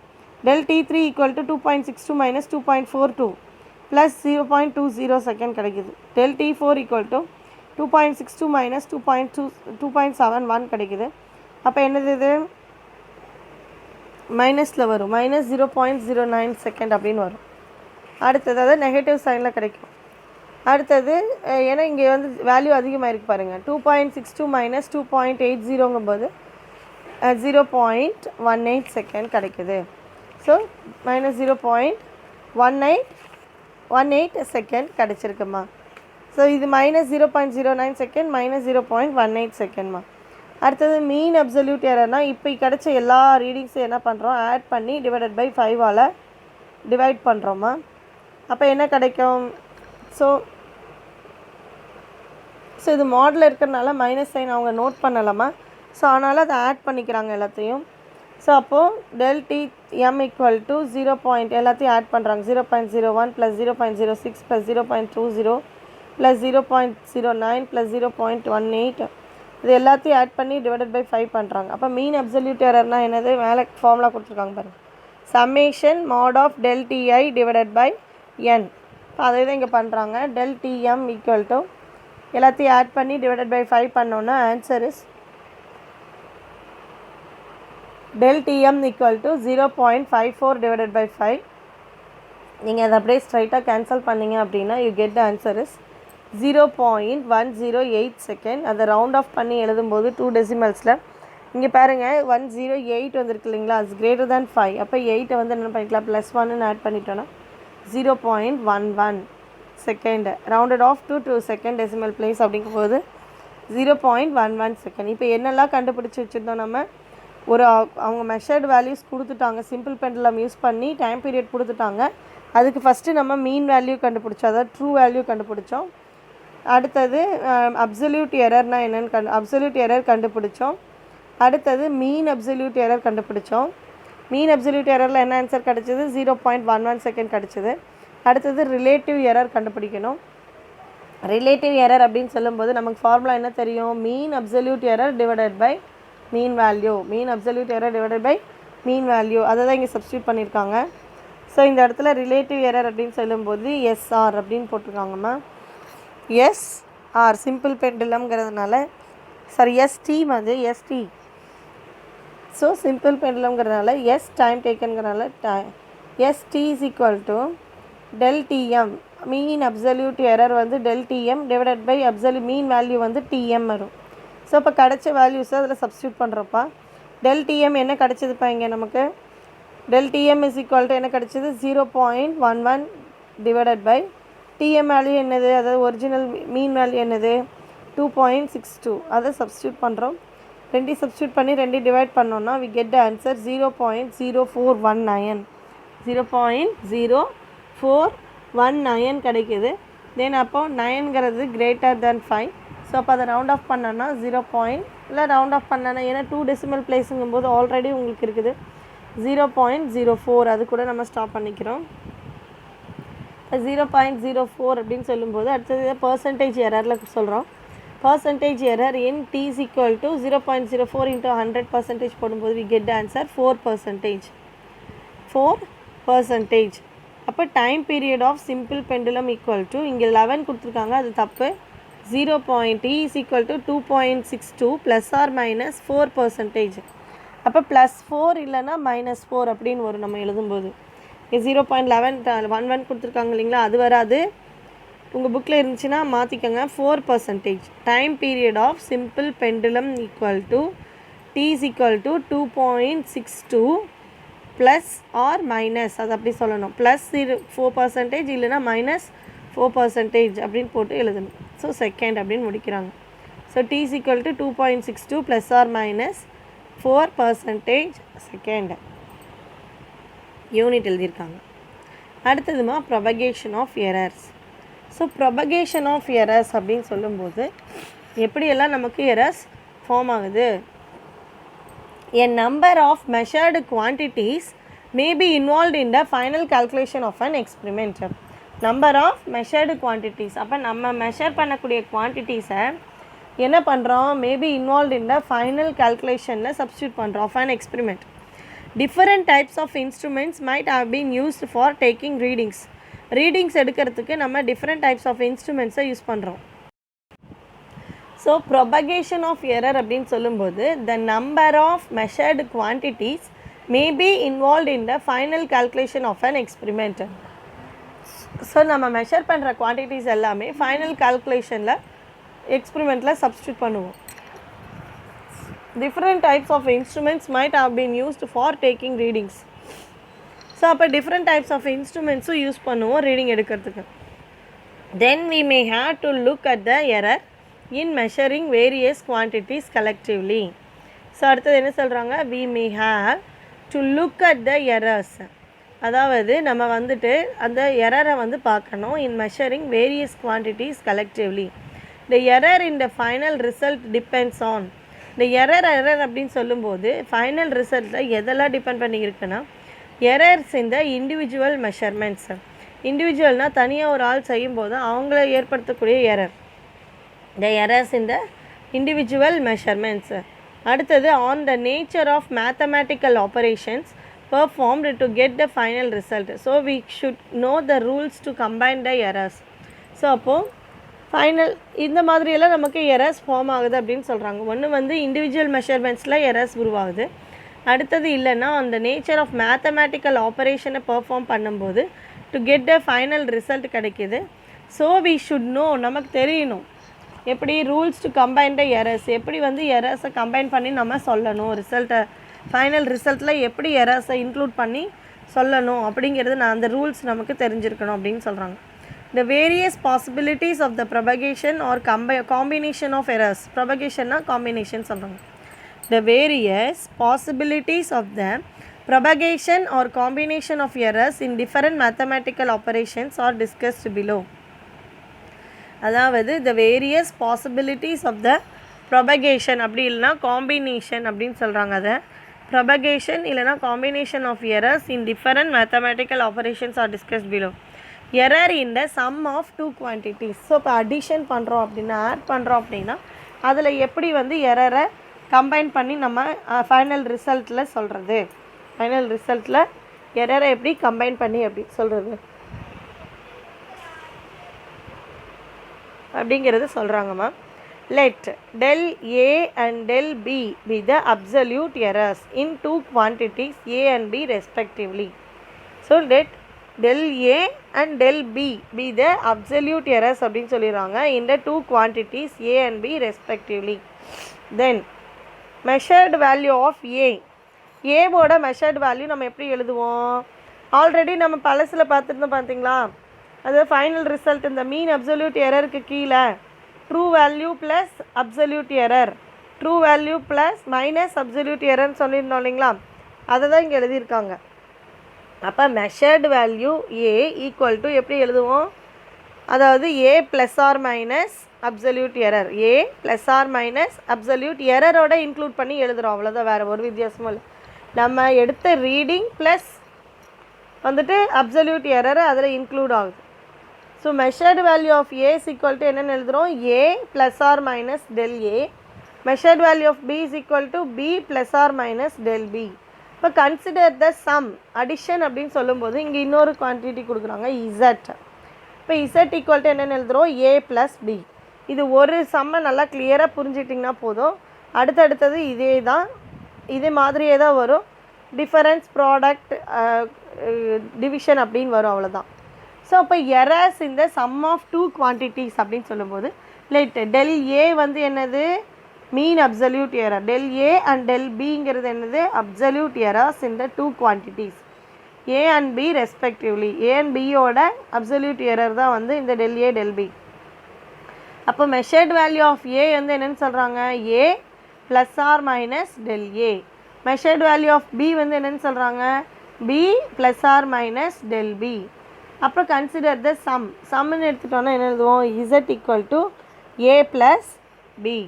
ΔT3 equal to 2.62 minus 2.42 plus 0.20 second கிடைக்குது. ΔT4 ஈக்குவல் டு 2.62 மைனஸ் 2.71 கிடைக்குது. அப்போ என்னது இது, மைனஸில் வரும், மைனஸ் 0.09 செகண்ட் அப்படின்னு வரும். அடுத்தது அதாவது நெகட்டிவ் சைனில் கிடைக்கும். அடுத்தது ஏன்னா இங்கே வந்து வேல்யூ அதிகமாக இருக்குது பாருங்கள், 2.62 மைனஸ் 2.80ங்கும்போது 0.18 செகண்ட் கிடைக்குது. ஸோ மைனஸ் 0.18 செகண்ட் கிடச்சிருக்குமா. ஸோ இது மைனஸ் 0.09 செகண்ட் மைனஸ் 0.18 செகண்ட்மா. அடுத்தது மீன் அப்சல்யூட் எரர்னால் இப்போ கிடச்ச எல்லா ரீடிங்ஸும் என்ன பண்ணுறோம், ஆட் பண்ணி டிவைடட் பை 5ஆல் டிவைட் பண்ணுறோமா. அப்போ என்ன கிடைக்கும், ஸோ இது மாடலில் இருக்கிறனால மைனஸ் சைன் அவங்க நோட் பண்ணலாமா. ஸோ அதனால் அதை ஆட் பண்ணிக்கிறாங்க எல்லாத்தையும். ஸோ அப்போது ΔTm ஈக்குவல் டு 0. எல்லாத்தையும் ஆட் பண்ணுறாங்க, 0.01 ப்ளஸ் 0.06 ப்ளஸ் 0.20 ப்ளஸ் 0.09 ப்ளஸ் 0.18 இது எல்லாத்தையும் ஆட் பண்ணி டிவைடட் பை 5 பண்ணுறாங்க. அப்போ மீன் அப்சல்யூட் எரர்னால் என்னது, மேலே ஃபார்முலா கொடுத்துருக்காங்க பாருங்கள், summation mod of ΔTi divided by n. இப்போ அதை தான் இங்கே பண்ணுறாங்க. ΔTm ஈக்குவல் டு எல்லாத்தையும் ஆட் பண்ணி டிவைடட் பை 5 பண்ணோன்னா answer is del Tm equal to 0.54 divided by 5. நீங்கள் அதை அப்படியே ஸ்ட்ரைட்டாக கேன்சல் பண்ணிங்க அப்படின்னா you get the answer is 0.108 second. அதை ரவுண்ட் ஆஃப் பண்ணி எழுதும்போது 2 டெசிமல்ஸில் இங்கே பாருங்கள் 108 வந்துருக்கு இல்லைங்களா, இட்ஸ் கிரேட்டர் தேன் 5. அப்போ 8 வந்து என்ன பண்ணிக்கலாம், +1 ஆட் பண்ணிட்டோன்னா 0.11 second. Rounded off to second decimal place அப்படிங்கும்போது 0.11 செகண்ட். இப்போ என்னெல்லாம் கண்டுபிடிச்சி வச்சுருந்தோம் நம்ம, அவங்க மெஷர்டு வேல்யூஸ் கொடுத்துட்டாங்க, சிம்பிள் பெண்டுலம் யூஸ் பண்ணி டைம் பீரியட் கொடுத்துட்டாங்க. அதுக்கு ஃபஸ்ட்டு நம்ம மீன் வேல்யூ கண்டுபிடிச்சோம், அதாவது ட்ரூ வேல்யூ கண்டுபிடிச்சோம். அடுத்தது அப்சல்யூட் எரர்னால் என்னென்னு அப்சல்யூட் எரர் கண்டுபிடிச்சோம். அடுத்தது மீன் அப்சல்யூட் எரர் கண்டுபிடிச்சோம். மீன் அப்சல்யூட் எரரில் என்ன ஆன்சர் கிடச்சிது, 0.11 செகண்ட் கிடச்சிது. அடுத்தது ரிலேட்டிவ் எரர் கண்டுபிடிக்கணும். ரிலேட்டிவ் எரர் அப்படின்னு சொல்லும்போது நமக்கு ஃபார்முலா என்ன தெரியும், mean absolute error divided by mean value. Mean absolute error divided by mean value, அதை தான் இங்கே சப்ஸ்டியூட் பண்ணியிருக்காங்க. ஸோ இந்த இடத்துல ரிலேட்டிவ் எரர் அப்படின்னு சொல்லும்போது எஸ்ஆர் அப்படின்னு போட்டிருக்காங்கம்மா. எஸ்ஆர் சிம்பிள் பெண்டுலம்ங்கிறதுனால சாரி எஸ்டி வந்து எஸ்டி. ஸோ சிம்பிள் பெண்டுலம்ங்கிறதுனால எஸ் டைம் டேக்கனுங்கிறனால ST is equal to del Tm. Mean absolute error வந்து del Tm divided by mean value வந்து Tm வரும். ஸோ இப்போ கிடச்ச வேல்யூஸை அதில் சப்ஸ்டியூட் பண்ணுறப்பா del Tm என்ன கிடச்சிதுப்பா, இங்கே நமக்கு del Tm is equal to என்ன கிடச்சிது, 0.11 டிவைடட் பை Tm வேல்யூ என்னது, அதாவது ஒரிஜினல் மீன் வேல்யூ என்னது 2.62. அதை சப்ஸ்டியூட் பண்ணுறோம். ரெண்டையும் சப்ஸ்டியூட் பண்ணி ரெண்டையும் டிவைட் பண்ணோன்னா வி கெட் த ஆன்சர் 0.0419. 0.0419 கிடைக்குது. தென் அப்போ 9ங்கிறது கிரேட்டர் தேன் 5. ஸோ அப்போ அதை ரவுண்ட் ஆஃப் பண்ணோன்னா 0. ரவுண்ட் ஆஃப் பண்ணனா ஏன்னா 2 டெசிமல் பிளேஸுங்கும் போது ஆல்ரெடி உங்களுக்கு இருக்குது 0.04. அது கூட நம்ம ஸ்டாப் பண்ணிக்கிறோம். 0.04 அப்படின்னு சொல்லும்போது அடுத்தது பர்சன்டேஜ் எரரில் சொல்கிறோம். Percentage error in t is equal to 0.04 into 100% போடும்போது we get the answer 4%. 4%. அப்போ time period of simple pendulum equal to இங்கே 11 கொடுத்துருக்காங்க, அது தப்பு. t is equal to 2.62 plus or minus 4%. அப்போ +4 இல்லைன்னா -4 அப்படின்னு வரும் நம்ம எழுதும்போது. 0.11 கொடுத்துருக்காங்க இல்லைங்களா, அது வராது. உங்கள் புக்கில் இருந்துச்சுன்னா மாற்றிக்கோங்க. 4%. Time period of simple pendulum equal to t is equal to 2.62 plus or minus, அது அப்படி சொல்லணும். +4% இல்லைன்னா -4% அப்படின்னு போட்டு எழுதணும். ஸோ செகண்ட் அப்படின்னு முடிக்கிறாங்க. So t is equal to 2.62 plus or minus 4% second unit எழுதியிருக்காங்க. அடுத்ததுமா propagation of errors. So propagation of errors அப்படின்னு சொல்லும்போது எப்படியெல்லாம் நமக்கு எரர்ஸ் ஃபார்ம் ஆகுது. A number of measured quantities may be involved in the final calculation of an experiment. Number of measured quantities. அப்போ நம்ம measure பண்ணக்கூடிய குவான்டிட்டிஸை என்ன பண்ணுறோம், maybe involve in the final கால்குலேஷனில் சப்ஸ்டியூட் பண்ணுறோம் of an experiment. Different types of instruments might have been used for taking readings எடுக்கிறதுக்கு நம்ம டிஃப்ரெண்ட் டைப்ஸ் ஆஃப் இன்ஸ்ட்ருமெண்ட்ஸை யூஸ் பண்ணுறோம். ஸோ ப்ரொபகேஷன் ஆஃப் எரர் அப்படின்னு சொல்லும்போது the number of measured quantities may be involve in the final calculation of an experiment. So நம்ம measure பண்ணுற quantities எல்லாமே final கால்குலேஷனில் எக்ஸ்பெரிமெண்ட்டில் சப்ஸ்டியூட் பண்ணுவோம். Different types of instruments might have been used for taking readings. So அப்போ different types of இன்ஸ்ட்ருமெண்ட்ஸும் use பண்ணுவோம் reading எடுக்கிறதுக்கு. Then we may have to look at the error in measuring various quantities collectively. So அடுத்தது என்ன சொல்கிறாங்க, we may have to look at the errors. அதாவது நம்ம வந்துட்டு அந்த எரரை வந்து பார்க்கணும். In measuring various quantities collectively. The error in the final result depends on. இந்த எரர் அப்படின்னு சொல்லும்போது ஃபைனல் ரிசல்ட்டில் எதெல்லாம் டிபெண்ட் பண்ணியிருக்குன்னா எரர்ஸ் இந்த இண்டிவிஜுவல் மெஷர்மெண்ட்ஸ். இண்டிவிஜுவல்னால் தனியாக ஒரு ஆள் செய்யும்போது அவங்கள ஏற்படுத்தக்கூடிய எரர். த எரர்ஸ் இந்த இண்டிவிஜுவல் மெஷர்மெண்ட்ஸ். அடுத்தது on the nature of mathematical operations performed to get the final result. So we should know the rules to combine the errors. So அப்போது ஃபைனல் இந்த மாதிரியெல்லாம் நமக்கு எரர்ஸ் ஃபார்ம் ஆகுது அப்படின்னு சொல்கிறாங்க. ஒன்று வந்து இண்டிவிஜுவல் மெஷர்மெண்ட்ஸில் எரர்ஸ் உருவாகுது. அடுத்தது இல்லைன்னா அந்த நேச்சர் ஆஃப் மேத்தமேட்டிக்கல் ஆப்ரேஷனை பெர்ஃபார்ம் பண்ணும்போது to get a final result கிடைக்கிது. ஸோ வி ஷுட் நோ, நமக்கு தெரியணும் எப்படி rules to combine the errors, எப்படி வந்து எரர்ஸை கம்பைன் பண்ணி நம்ம சொல்லணும், ரிசல்ட்டை ஃபைனல் ரிசல்ட்டில் எப்படி எரர்ஸை இன்க்ளூட் பண்ணி சொல்லணும் அப்படிங்கிறது அந்த ரூல்ஸ் நமக்கு தெரிஞ்சிருக்கணும் அப்படின்னு சொல்கிறாங்க. The various possibilities of the propagation or combination of errors. Propagation na combination சொல்றாங்க. The various possibilities of the propagation or combination of errors in different mathematical operations are discussed below. அதாவது the various possibilities of the propagation அப்படி இல்லைனா combination அப்படின்னு சொல்கிறாங்க. அதை propagation இல்லைனா combination of errors in different mathematical operations are discussed below. Error in the sum of two quantities. So இப்போ addition பண்ணுறோம் அப்படின்னா, ஆட் பண்ணுறோம் அப்படின்னா அதில் எப்படி வந்து எரரை கம்பைன் பண்ணி நம்ம ஃபைனல் ரிசல்ட்டில் சொல்கிறது, ஃபைனல் ரிசல்ட்டில் எரரை எப்படி கம்பைன் பண்ணி எப்படி சொல்கிறது அப்படிங்கிறது சொல்கிறாங்கம்மா. Let del A and del B be the absolute errors in two quantities A and B respectively. So let del A and del B be the absolute errors அப்படின்னு சொல்லிடுறாங்க in the two quantities A and B respectively. Then measured value of A. A ஓட measured value நம்ம எப்படி எழுதுவோம்? Already நம்ம பழசில் பார்த்துருந்தோம் பார்த்தீங்களா? அது ஃபைனல் ரிசல்ட் இந்த மீன் அப்சல்யூட் எரருக்கு கீழே true value plus absolute error, true value plus minus absolute எரர்னு சொல்லியிருந்தோம் இல்லைங்களா? அதை தான் இங்கே எழுதியிருக்காங்க. அப்போ measured value A equal to எப்படி எழுதுவோம்? அதாவது A plus or minus absolute error, A plus or minus absolute எரரோட இன்க்ளூட் பண்ணி எழுதுகிறோம், அவ்வளோதான், வேறு ஒரு வித்தியாசமும் இல்லை. நம்ம எடுத்த ரீடிங் ப்ளஸ் வந்துட்டு அப்சல்யூட் எரர் அதில் இன்க்ளூட் ஆகுது. So measured value of A equal to என்னென்னு எழுதுகிறோம்? ஏ plus or minus del A. Measured value of B equal to B plus or minus del B. இப்போ கன்சிடர் த சம், அடிஷன் அப்படின்னு சொல்லும்போது இங்கே இன்னொரு quantity கொடுக்குறாங்க இசட். இப்போ இசட் ஈக்குவல் டு என்னென்னு எழுதுகிறோம்? ஏ ப்ளஸ் பி. இது ஒரு சம்மை நல்லா கிளியராக புரிஞ்சிட்டிங்கன்னா போதும். அடுத்தடுத்தது இதே தான், இதே மாதிரியே தான் வரும். டிஃபரன்ஸ், ப்ராடக்ட், டிவிஷன் அப்படின்னு வரும், அவ்வளோதான். ஸோ அப்போ எரர்ஸ் இந்த சம் ஆஃப் டூ குவான்டிட்டிஸ் அப்படின்னு சொல்லும்போது லைட் டெல் ஏ வந்து என்னது? Mean absolute error. Del A and del பிங்கிறது என்னது? அப்சல்யூட் எரர்ஸ் இந்த two quantities A and B respectively. A and பியோட அப்சல்யூட் எரர் தான் வந்து இந்த டெல் ஏ டெல் பி. அப்போ மெஷர்ட் வேல்யூ ஆஃப் ஏ வந்து என்னென்னு சொல்கிறாங்க? A plus or minus del A. Measured value of B வந்து என்னென்னு சொல்கிறாங்க? B plus or minus del B. அப்புறம் கன்சிடர் த சம். சம்னு எடுத்துட்டோன்னா என்ன எழுதுவோம்? Z equal to A plus B.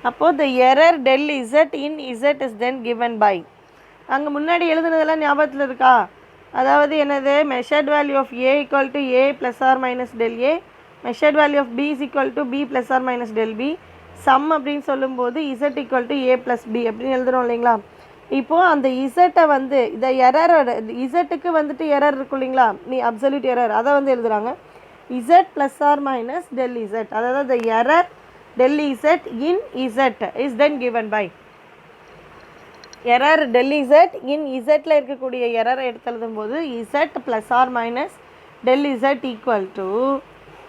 அப்போது the error del z in z is then given by. அங்கே முன்னாடி எழுதுனதெல்லாம் ஞாபகத்தில் இருக்கா? அதாவது என்னது? Measured value of A equal to A plus or minus del A. Measured value of B is equal to B plus or minus del B. Sum அப்படின்னு சொல்லும்போது Z equal to A plus B அப்படின்னு எழுதுகிறோம் இல்லைங்களா? இப்போது அந்த இசட்டை வந்து இந்த எரரோட இசட்டுக்கு வந்துட்டு எரர் இருக்கும் இல்லைங்களா? நீ அப்சல்யூட் எரர் அதை வந்து எழுதுகிறாங்க Z plus or minus del Z. அதாவது the error del z in z is then given by. error del z in zல இருக்கக்கூடிய எரரை எடுத்து எழுதும்போது z plus or minus del z equal to,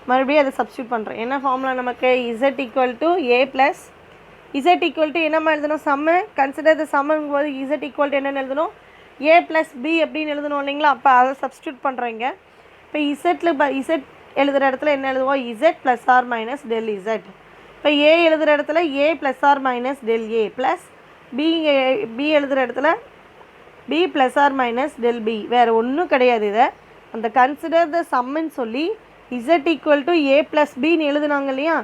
மறுபடியும் அதை சப்ஸ்டியூட் பண்ணுறோம். என்ன ஃபார்முலா நமக்கு? z equal to A plus z equal to என்னம்மா எழுதணும்? சம்மு. கன்சிடர் த சம்முங்கும் போது z ஈக்குவல் டு என்னென்னு எழுதணும்? ஏ ப்ளஸ் பி அப்படின்னு எழுதணும் இல்லைங்களா? அப்போ அதை சப்ஸ்டியூட் பண்ணுறீங்க. இப்போ இசட்டில் இசட் எழுதுகிற இடத்துல என்ன எழுதுவோம்? z plus or minus del z. இப்போ ஏ எழுதுகிற இடத்துல A plus or minus del A plus B எழுதுகிற இடத்துல B plus or minus del B. வேறு ஒன்றும் கிடையாது. இதை அந்த கன்சிடர் த சம்முன்னு சொல்லி Z equal to A plus பின்னு எழுதுனாங்க இல்லையா?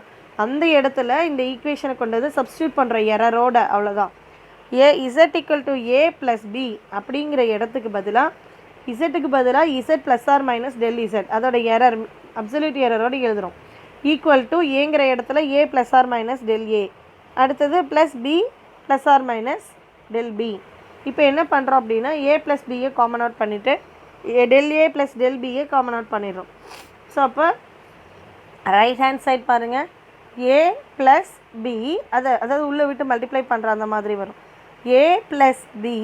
அந்த இடத்துல இந்த ஈக்குவேஷனை கொண்டு வந்து சப்ஸ்டியூட் பண்ணுற எரரோட, அவ்வளோதான். Z equal to A plus B அப்படிங்கிற இடத்துக்கு பதிலாக இசட்டுக்கு பதிலாக Z plus or minus del Z அதோட எரர் அப்சல்யூட் எரரோடு எழுதுகிறோம். ஈக்குவல் டு ஏங்கிற இடத்துல A plus or minus del A, அடுத்தது plus B plus or minus del B. இப்போ என்ன பண்ணுறோம் அப்படின்னா ஏ ப்ளஸ் பியை காமன் அவுட் பண்ணிவிட்டு டெல் ஏ ப்ளஸ் டெல் பியை காமன் அவுட் பண்ணிடுறோம். ஸோ அப்போ ரைட் ஹேண்ட் சைட் பாருங்கள், ஏ ப்ளஸ் பி அதாவது உள்ளே விட்டு மல்டிப்ளை பண்ணுற அந்த மாதிரி வரும். ஏ ப்ளஸ் பி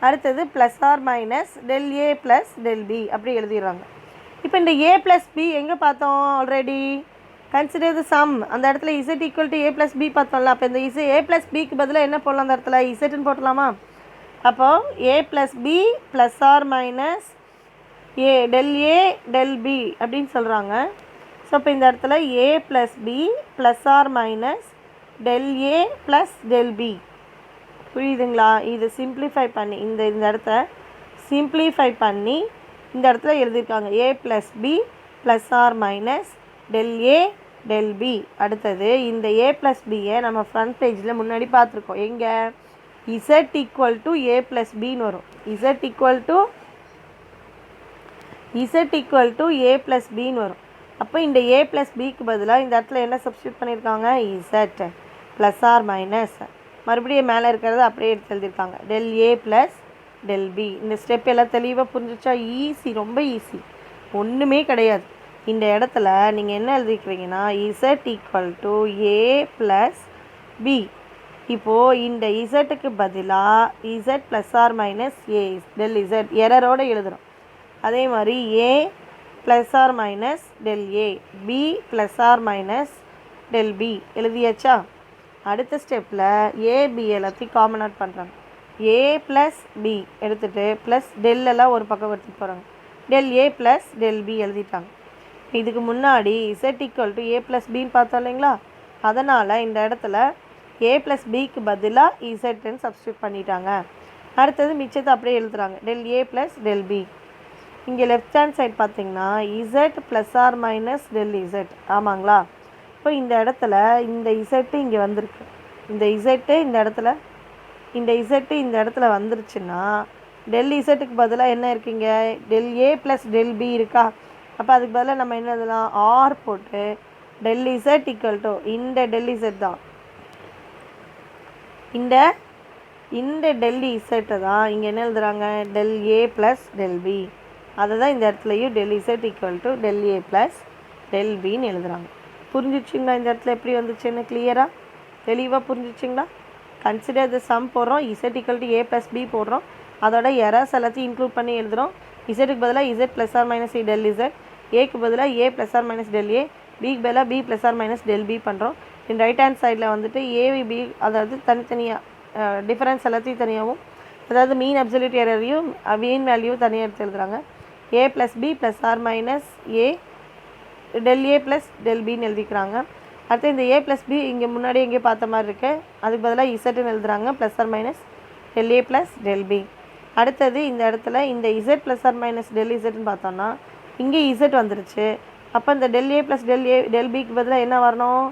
அடுத்தது plus or minus del A plus del B அப்படி எழுதிடுறாங்க. இப்போ இந்த ஏ ப்ளஸ் பி எங்கே பார்த்தோம் ஆல்ரெடி? Consider the sum. அந்த இடத்துல Z equal to A plus B பார்த்தோம்ல. அப்போ இந்த ஏ ப்ளஸ் பிக்கு பதிலாக என்ன போடலாம்? அந்த இடத்துல இசட்னு போட்டலாமா? அப்போது A plus B plus or minus A del B அப்படின்னு சொல்கிறாங்க. ஸோ இப்போ இந்த இடத்துல A plus B plus or minus del A plus del B. புரியுதுங்களா? இது சிம்ப்ளிஃபை பண்ணி இந்த இடத்த சிம்ப்ளிஃபை பண்ணி இந்த இடத்துல எழுதியிருக்காங்க A plus B plus or minus del A del B. அடுத்தது இந்த ஏ ப்ளஸ் பியை நம்ம ஃப்ரண்ட் பேஜில் முன்னாடி பார்த்துருக்கோம். எங்கே? Z equal to A plus பின்னு வரும். Z equal to A plus பின்னு வரும். அப்போ இந்த ஏ ப்ளஸ் பிக்கு பதிலாக இந்த இடத்துல என்ன சப்ஸ்டியூட் பண்ணியிருக்காங்க? இசட் ப்ளஸ் ஆர் மைனஸ் மறுபடியும் மேலே இருக்கிறத அப்படியே எடுத்து எழுதியிருக்காங்க del A plus del B. இந்த ஸ்டெப் எல்லாம் தெளிவாக புரிஞ்சிச்சா? ஈஸி, ரொம்ப ஈஸி, ஒன்றுமே கிடையாது. இந்த இடத்துல நீங்கள் என்ன எழுதிக்கிறீங்கன்னா Z equal to A plus B. இப்போது இந்த இசட்டுக்கு பதிலாக Z plus or minus A del Z எரரோடு எழுதுகிறோம். அதே மாதிரி A plus or minus del A, B plus or minus del B எழுதியாச்சா? அடுத்த ஸ்டெப்பில் ஏபி எல்லாத்தையும் காமன் அவுட் பண்ணுறாங்க. ஏ ப்ளஸ் பி எடுத்துகிட்டு ப்ளஸ் டெல்லெல்லாம் ஒரு பக்கம் எடுத்துகிட்டு போகிறாங்க. Del A plus del B எழுதிட்டாங்க. இதுக்கு முன்னாடி Z equal to A plus பின்னு பார்த்தோம் இல்லைங்களா? அதனால் இந்த இடத்துல ஏ ப்ளஸ் பிக்கு பதிலாக இசட்னு சப்ஸ்டியூட் பண்ணிட்டாங்க. அடுத்தது மிச்சத்தை அப்படியே எழுதுகிறாங்க del A plus del B. இங்கே லெஃப்ட் ஹேண்ட் சைட் பார்த்திங்கன்னா Z plus or minus del Z. ஆமாங்களா? இப்போ இந்த இடத்துல இந்த இசட்டு இங்கே வந்திருக்கு. இந்த இசட்டு இந்த இடத்துல வந்துருச்சுன்னா டெல் இசட்டுக்கு பதிலாக என்ன இருக்குங்க? Del A plus del B இருக்கா? அப்போ அதுக்கு பதிலாக நம்ம என்ன எழுதலாம்? ஆர் போட்டு டெல் இசட் ஈக்குவல் டு இந்த டெல் இசட் தான், இந்த டெல் இசட்டை தான் இங்கே என்ன எழுதுகிறாங்க? Del A plus del B. அதை தான் இந்த இடத்துலையும் del Z equal to del A plus del பின்னு எழுதுகிறாங்க. புரிஞ்சிச்சிங்களா? இந்த இடத்துல எப்படி வந்துச்சுன்னு கிளியராக தெளிவாக புரிஞ்சிச்சிங்களா? கன்சிடர் த சம் போடுறோம், Z equal to A plus B போடுறோம், அதோட எரர்ஸ் எல்லாத்தையும் இன்க்ளூட் பண்ணி எழுதுகிறோம். இசட்டுக்கு பதிலாக Z plus or minus del Z, ஏக்கு பதிலாக A plus or minus del A, பிக்கு பதிலாக B plus or minus del B பண்ணுறோம். இந்த ரைட் ஹேண்ட் சைடில் வந்துட்டு ஏவி பி அதாவது தனித்தனியாக டிஃபரன்ஸ் எல்லாத்தையும் தனியாகவும் அதாவது மீன் அப்சல்யூட் எரரையும் மீன் வேல்யூவும் தனியாக எடுத்து எழுதுகிறாங்க. A plus B plus or minus A del A plus del பின்னு எழுதிக்கிறாங்க. அடுத்து இந்த ஏ ப்ளஸ் பி இங்கே முன்னாடி எங்கேயோ பார்த்த மாதிரி இருக்குது, அதுக்கு பதிலாக இசட்டுன்னு எழுதுகிறாங்க plus or minus del A plus del B. அடுத்தது இந்த இடத்துல இந்த Z plus or minus del இசட்னு பார்த்தோன்னா இங்கே இசட் வந்துருச்சு. அப்போ இந்த டெல் ஏ ப்ளஸ் டெல் பிக்கு பதிலாக என்ன வரணும்?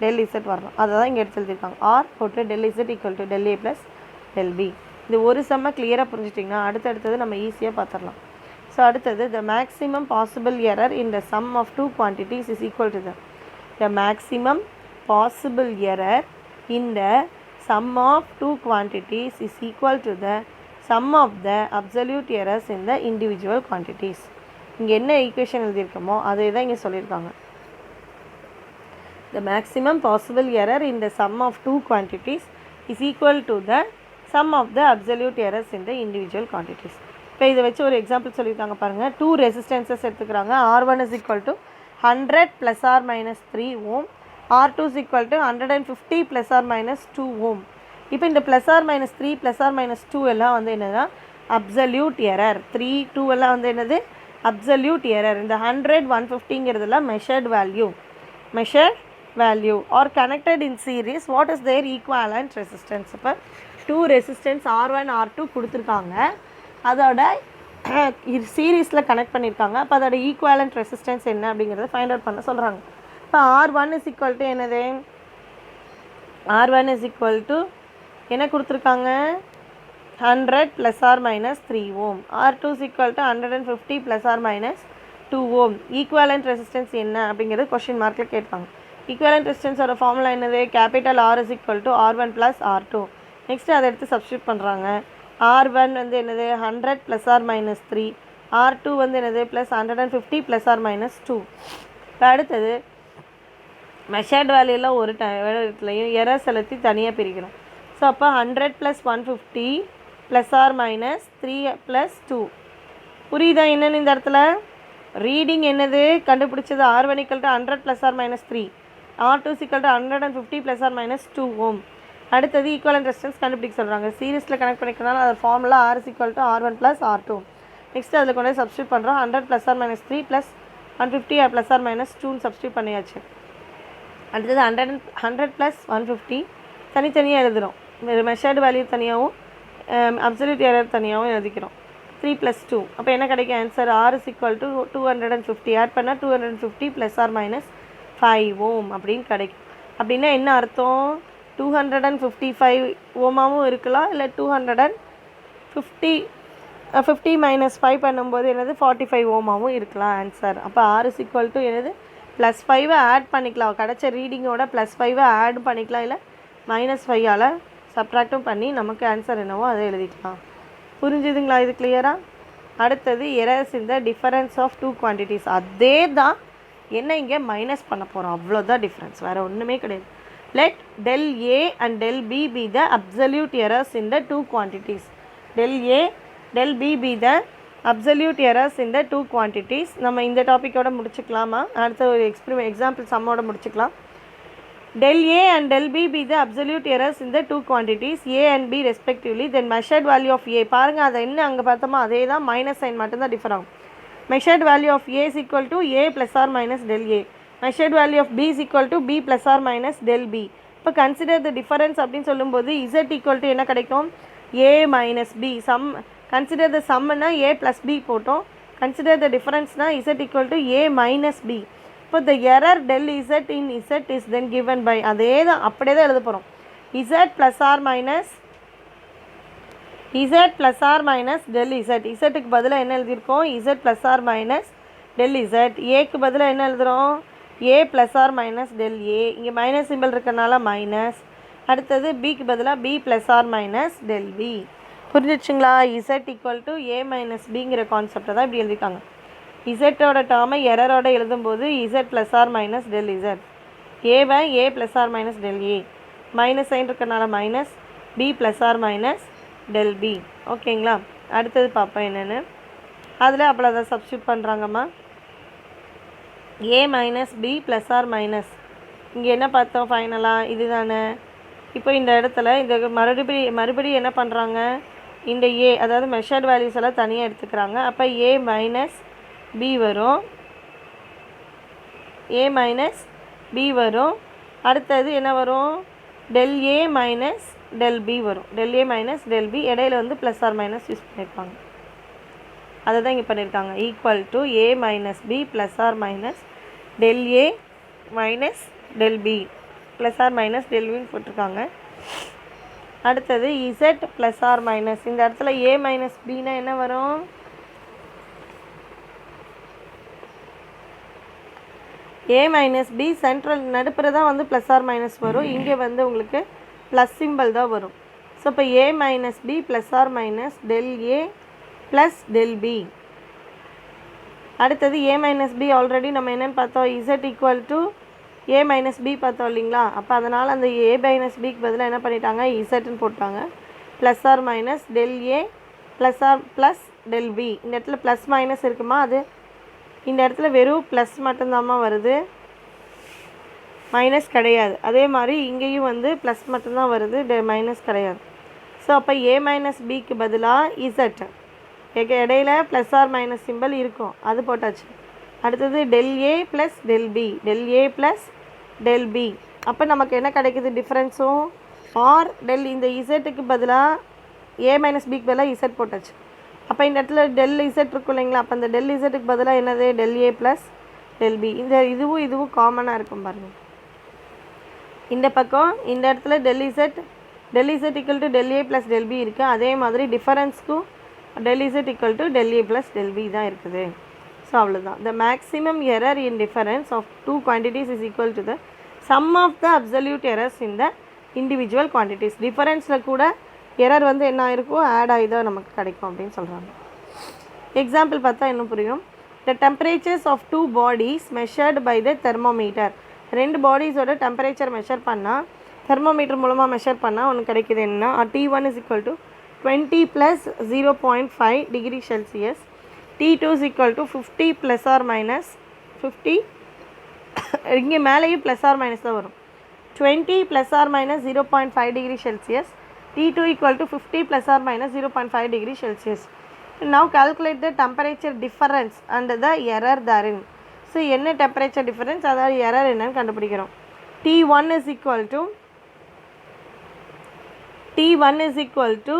டெல் இசட் வரணும். அதை தான் இங்கே எடுத்து எழுதியிருக்காங்க. ஆர் போட்டு del Z equal to del A plus del B. இது ஒரு செம்ம கிளியராக புரிஞ்சிட்டிங்கன்னா அடுத்தடுத்தது நம்ம ஈஸியாக பார்த்துடலாம். ஸோ அடுத்தது the maximum possible error in the sum of two quantities is equal to the maximum possible error in the sum of two quantities is equal to the sum of the absolute errors in the individual quantities. இங்கே என்ன equation எழுதியிருக்கோமோ அதே தான் இங்கே சொல்லியிருக்காங்க. The maximum possible error in the sum of two quantities is equal to the sum of the absolute errors in the individual quantities. இப்போ இதை வச்சு ஒரு எக்ஸாம்பிள் சொல்லியிருக்காங்க பாருங்கள். 2 ரெசிஸ்டன்சஸ் எடுத்துக்கிறாங்க. R1 is equal to 100 plus or minus 3 ohm, R2 is equal to 150 plus or minus 2 ohm. இப்போ இந்த plus or minus 3 plus or minus 2 எல்லாம் வந்து என்னன்னா அப்சல்யூட் எரர். 3 2 எல்லாம் வந்து என்னது? Absolute error. இந்த 100 150ங்கிறதுலாம் measured value are connected in series. What is the equivalent resistance? இப்போ 2 ரெசிஸ்டன்ஸ் R1 R2 கொடுத்துருக்காங்க, அதோட சீரீஸில் கனெக்ட் பண்ணியிருக்காங்க. அப்போ அதோட ஈக்குவலண்ட் ரெசிஸ்டன்ஸ் என்ன அப்படிங்கிறத ஃபைண்ட் அவுட் பண்ண சொல்கிறாங்க. இப்போ R1 is equal to என்னது? R1 is equal to என்ன கொடுத்துருக்காங்க? 100 plus or minus 3 ohm. R2 is equal to 150 plus or minus 2 ohm. Equivalent resistance என்ன அப்படிங்கிறது கொஸ்டின் மார்க்கில் கேட்பாங்க. ஈக்குவலண்ட் ரெசிஸ்டன்ஸோட ஃபார்முலா என்னது? Capital R is equal to R1 plus R2. Next அதை எடுத்து சப்ஸ்டியூட் பண்ணுறாங்க. R1 வந்து என்னது 100 + or -3, R2 வந்து என்னது ப்ளஸ் 150 + or -2. இப்போ அடுத்தது மெஷர்ட் வேல்யூவில் ஒரு இடத்துலையும் எரர் செலுத்தி தனியாக பிரிக்கணும். ஸோ அப்போ 100 + 150 + or -3 + 2. புரியுதா என்னென்னு இந்த இடத்துல ரீடிங் என்னது கண்டுபிடிச்சது? R1 = 100 + or -3, R2 = 150 + or -2 Ω. அடுத்தது ஈக்குவலன்ட் ரெசிஸ்டன்ஸ் கண்டுபிடிக்க சொல்கிறாங்க. சீரிஸில் கனெக்ட் பண்ணிக்கிறனால அது formula R = R1 + R2. Next அதில் கொண்டு போய் சப்ஸ்டியூட் பண்ணுறோம். 100 + or -3 + 150 + or -2 சப்ஸ்டியூட் பண்ணியாச்சு. அடுத்தது 100 + 150 தனித்தனியாக எழுதுகிறோம். மெஷர்டு வேல்யூ தனியாகவும் அப்சல்யூட் எரர் தனியாகவும் எழுதிக்கிறோம். 3 + 2 அப்போ என்ன கிடைக்கும் ஆன்சர்? R = 250 ஆட் பண்ணால் 250 + or -5 Ω அப்படின்னு கிடைக்கும். அப்படின்னா என்ன அர்த்தம்? 255 ஓமாவும் இருக்கலாம், இல்லை 250 -5 பண்ணும்போது என்னது 45 ஓமாவும் இருக்கலாம் ஆன்சர். அப்போ R = என்னது +5 ஆட் பண்ணிக்கலாம். கிடச்ச ரீடிங்கோட +5 ஆட் பண்ணிக்கலாம், இல்லை -5ஆல் சப்ட்ராக்டும் பண்ணி நமக்கு ஆன்சர் என்னவோ அதை எழுதிக்கலாம். புரிஞ்சுதுங்களா? இது கிளியராக? அடுத்தது எரர்ஸ் இந்த டிஃபரன்ஸ் ஆஃப் டூ குவான்டிட்டிஸ். அதே தான் என்ன இங்கே மைனஸ் பண்ண போகிறோம், அவ்வளோதான் டிஃப்ரென்ஸ், வேறு ஒன்றுமே கிடையாது. Let del A and del B be the absolute errors in the two quantities. Del A, del B be the absolute errors in the two quantities. நம்ம இந்த டாப்பிக்கோட முடிச்சுக்கலாமா? அடுத்த ஒரு எக்ஸாம்பிள் சம்மோட முடிச்சுக்கலாம். Del A and del B be the absolute errors in the two quantities A and B respectively. Then measured value of A, பாருங்க அதை என்ன அங்கே பார்த்தோமா அதே தான், மைனஸ் சைன் மட்டும்தான் டிஃபர் ஆகும். Measured value of A is equal to A + or - del A. Measured value of B is equal to B + or - del B. இப்போ கன்சிடர் த டிஃபரன்ஸ் அப்படின்னு சொல்லும்போது Z = என்ன கிடைக்கும்? A - B. Sum consider the சம்னா A + B போட்டோம். Consider the டிஃபரன்ஸ்னால் Z = A - B. இப்போ the error del Z in Z is then given by, அதே தான் அப்படியே தான் எழுத போகிறோம். Z + or - del Z. Zக்கு பதிலாக என்ன எழுதியிருக்கோம்? Z + or - del Z. ஏக்கு பதிலாக என்ன எழுதுகிறோம்? A + or - del A. இங்கே மைனஸ் சிம்பிள் இருக்கிறனால மைனஸ். அடுத்தது பிக்கு பதிலாக B + or - del B. புரிஞ்சிச்சுங்களா? Z = A - Bங்கிற கான்செப்டை தான் இப்படி எழுதியிருக்காங்க. இசட்டோட டேர்மை எரரோட எழுதும்போது Z + or - del Z. ஏவை A + or - del A. Minus sign இருக்கிறனால minus, B + or - del B. ஓகேங்களா? அடுத்தது பார்ப்போம் என்னென்னு. அதில் அப்போ அதை சப்ஸ்டியூட் பண்ணுறாங்கம்மா. A - B + or - இங்கே என்ன பார்த்தோம் ஃபைனலாக? இது தானே. இப்போ இந்த இடத்துல இந்த மறுபடியும் என்ன பண்ணுறாங்க? இந்த A அதாவது மெஷர்ட் வேல்யூஸ் எல்லாம் தனியாக எடுத்துக்கிறாங்க. அப்போ A - B வரும், A - B வரும். அடுத்தது என்ன வரும்? del A - del B வரும். del A - del B இடையில வந்து ப்ளஸ் ஆர் மைனஸ் யூஸ் பண்ணியிருப்பாங்க. அதை தான் இங்கே பண்ணியிருக்காங்க. Equal to A - B + or - del A - del B plus or minus del Bன்னு போட்டிருக்காங்க. அடுத்தது Z + or - இந்த இடத்துல A - Bனா என்ன வரும்? A - B சென்ட்ரல் நடுப்புற தான் வந்து ப்ளஸ் ஆர் மைனஸ் வரும். இங்கே வந்து உங்களுக்கு ப்ளஸ் சிம்பிள் தான் வரும். ஸோ இப்போ A - B + or - del A + del B. அடுத்தது A - B ஆல்ரெடி நம்ம என்னென்னு பார்த்தோம்? Z = A - B பார்த்தோம் இல்லைங்களா? அப்போ அதனால் அந்த A - Bக்கு பதிலாக என்ன பண்ணிட்டாங்க? Zன்னு போட்டாங்க. Plus or minus del A + del B. இந்த இடத்துல ப்ளஸ் மைனஸ் இருக்குமா? அது இந்த இடத்துல வெறும் ப்ளஸ் மட்டும்தாம்மா வருது, மைனஸ் கிடையாது. அதே மாதிரி இங்கேயும் வந்து ப்ளஸ் மட்டும்தான் வருது, மைனஸ் கிடையாது. ஸோ அப்போ A - Bக்கு பதிலாக Z இடையில ப்ளஸ் ஆர் மைனஸ் சிம்பிள் இருக்கும், அது போட்டாச்சு. அடுத்தது del A + del B, del A + del B. அப்போ நமக்கு என்ன கிடைக்குது டிஃப்ரென்ஸும்? ஆர் del இந்த இசட்டுக்கு பதிலாக A - Bக்கு பதிலாக Z போட்டாச்சு. அப்போ இந்த இடத்துல del Z இருக்கும் இல்லைங்களா? அப்போ அந்த del Zக்கு பதிலாக என்னது? del A + del B. இந்த இதுவும் காமனாக இருக்கும் பாருங்கள். இந்த பக்கம் இந்த இடத்துல del Z = del A + del B இருக்குது. அதே மாதிரி டிஃபரன்ஸ்க்கும் del Z = del A + del B தான் இருக்குது. ஸோ அவ்வளோதான். The maximum error in difference of two quantities is equal to the sum of the absolute errors in the individual quantities. டிஃபரன்ஸில் கூட error வந்து என்ன ஆயிருக்கும், ஆட் ஆகி தான் நமக்கு கிடைக்கும் அப்படின்னு சொல்கிறாங்க. எக்ஸாம்பிள் பார்த்தா இன்னும் புரியும். The temperatures of 2 bodies measured by the thermometer. 2 பாடிஸோட டெம்பரேச்சர் மெஷர் பண்ணால், தெர்மோமீட்டர் மூலமாக மெஷர் பண்ணால் ஒன்று கிடைக்கிது என்னன்னா, T1 is equal to 20 plus 0.5 degree Celsius, T2 is equal to 50 plus or minus 50, இங்கே மேலேயும் ப்ளஸ் ஆர் மைனஸ் தான் வரும். 20 plus or minus 0.5 degree Celsius, T2 equal to 50 plus or minus 0.5 degree Celsius. Now calculate the temperature difference and the error therein. So என்ன temperature difference, அதாவது error என்னன்னு கண்டுபிடிக்கிறோம். T1 is equal to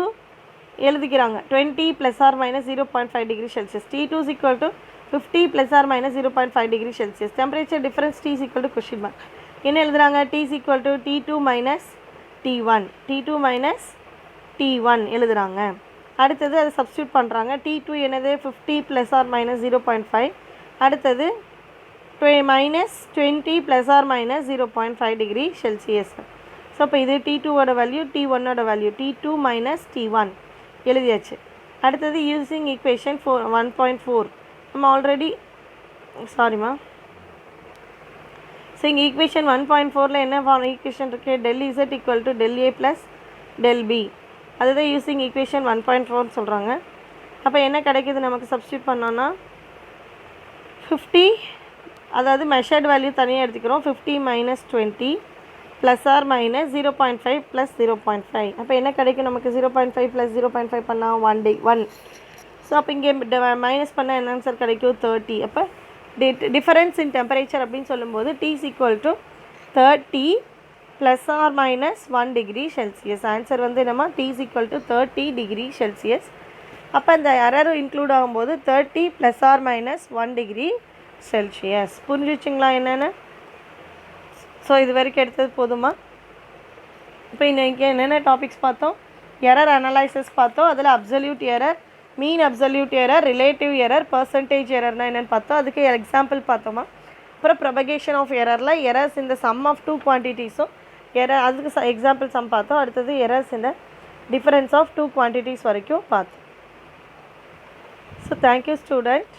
எழுதிக்கிறாங்க 20 plus or minus 0.5 degree Celsius. T2 is equal to 50 plus or minus 0.5 degree Celsius. Temperature difference T is equal to question mark. என்ன எழுதுறாங்க, T is equal to T2 minus T1. T2 minus T1 எழுதுறாங்க. அடுத்தது அதை substitute பண்ணுறாங்க. T2 என்னது 50 plus or minus 0.5. அடுத்தது minus 20 plus or minus 0.5 degree Celsius. So இப்போ இது T2ஓட வேல்யூ, T1ஓட வேல்யூ, T2 minus T1 எழுதியாச்சு. அடுத்தது யூஸிங் ஈக்குவேஷன் 1.4 நம்ம ஆல்ரெடி சாரிம்மா. ஸோ இங்கே ஈக்குவேஷன் 1.4ல் என்ன ஈக்குவேஷன் இருக்குது, del Z equal to del A plus del B. அதுதான் யூஸிங் ஈக்குவேஷன் 1.4 சொல்கிறாங்க. அப்போ என்ன கிடைக்கிது நமக்கு சப்ஸ்டியூட் பண்ணோன்னா 50, அதாவது மெஷர்ட் வேல்யூ தனியாக எடுத்துக்கிறோம். 50 minus 20 plus or minus 0.5 plus 0.5. அப்போ என்ன கிடைக்கும் நமக்கு, 0.5 plus 0.5 பண்ணால் 1. ஸோ அப்போ இங்கே மைனஸ் பண்ணால் என்ன ஆன்சர் கிடைக்கும், 30. அப்போ டிஃபரன்ஸ் இன் டெம்பரேச்சர் அப்படின்னு சொல்லும்போது T is equal to 30 plus or minus 1 degree Celsius. Answer வந்து நம்ம T is equal to 30 degree Celsius. அப்போ இந்த எரர் இன்க்ளூட் ஆகும்போது 30 plus or minus 1 degree Celsius. புரிஞ்சிச்சிங்களா என்னென்னு? ஸோ இது வரைக்கும் எடுத்தது போதுமா? இப்போ இன்றைக்கி என்னென்ன டாபிக்ஸ் பார்த்தோம், எரர் அனலைசிஸ் பார்த்தோம். அதில் absolute error, mean absolute error, relative error, percentage எரர்னா என்னென்னு பார்த்தோம். அதுக்கு எக்ஸாம்பிள் பார்த்தோமா. அப்புறம் ப்ரொபகேஷன் ஆஃப் எரரில் எரர்ஸ் இந்த சம் ஆஃப் 2 குவான்டிட்டிஸும் எரர், அதுக்கு எக்ஸாம்பிள் சம் பார்த்தோம். அடுத்தது எரர்ஸ் இந்த டிஃபரன்ஸ் ஆஃப் 2 குவான்டிட்டிஸ் வரைக்கும் பார்த்தோம். So thank you student.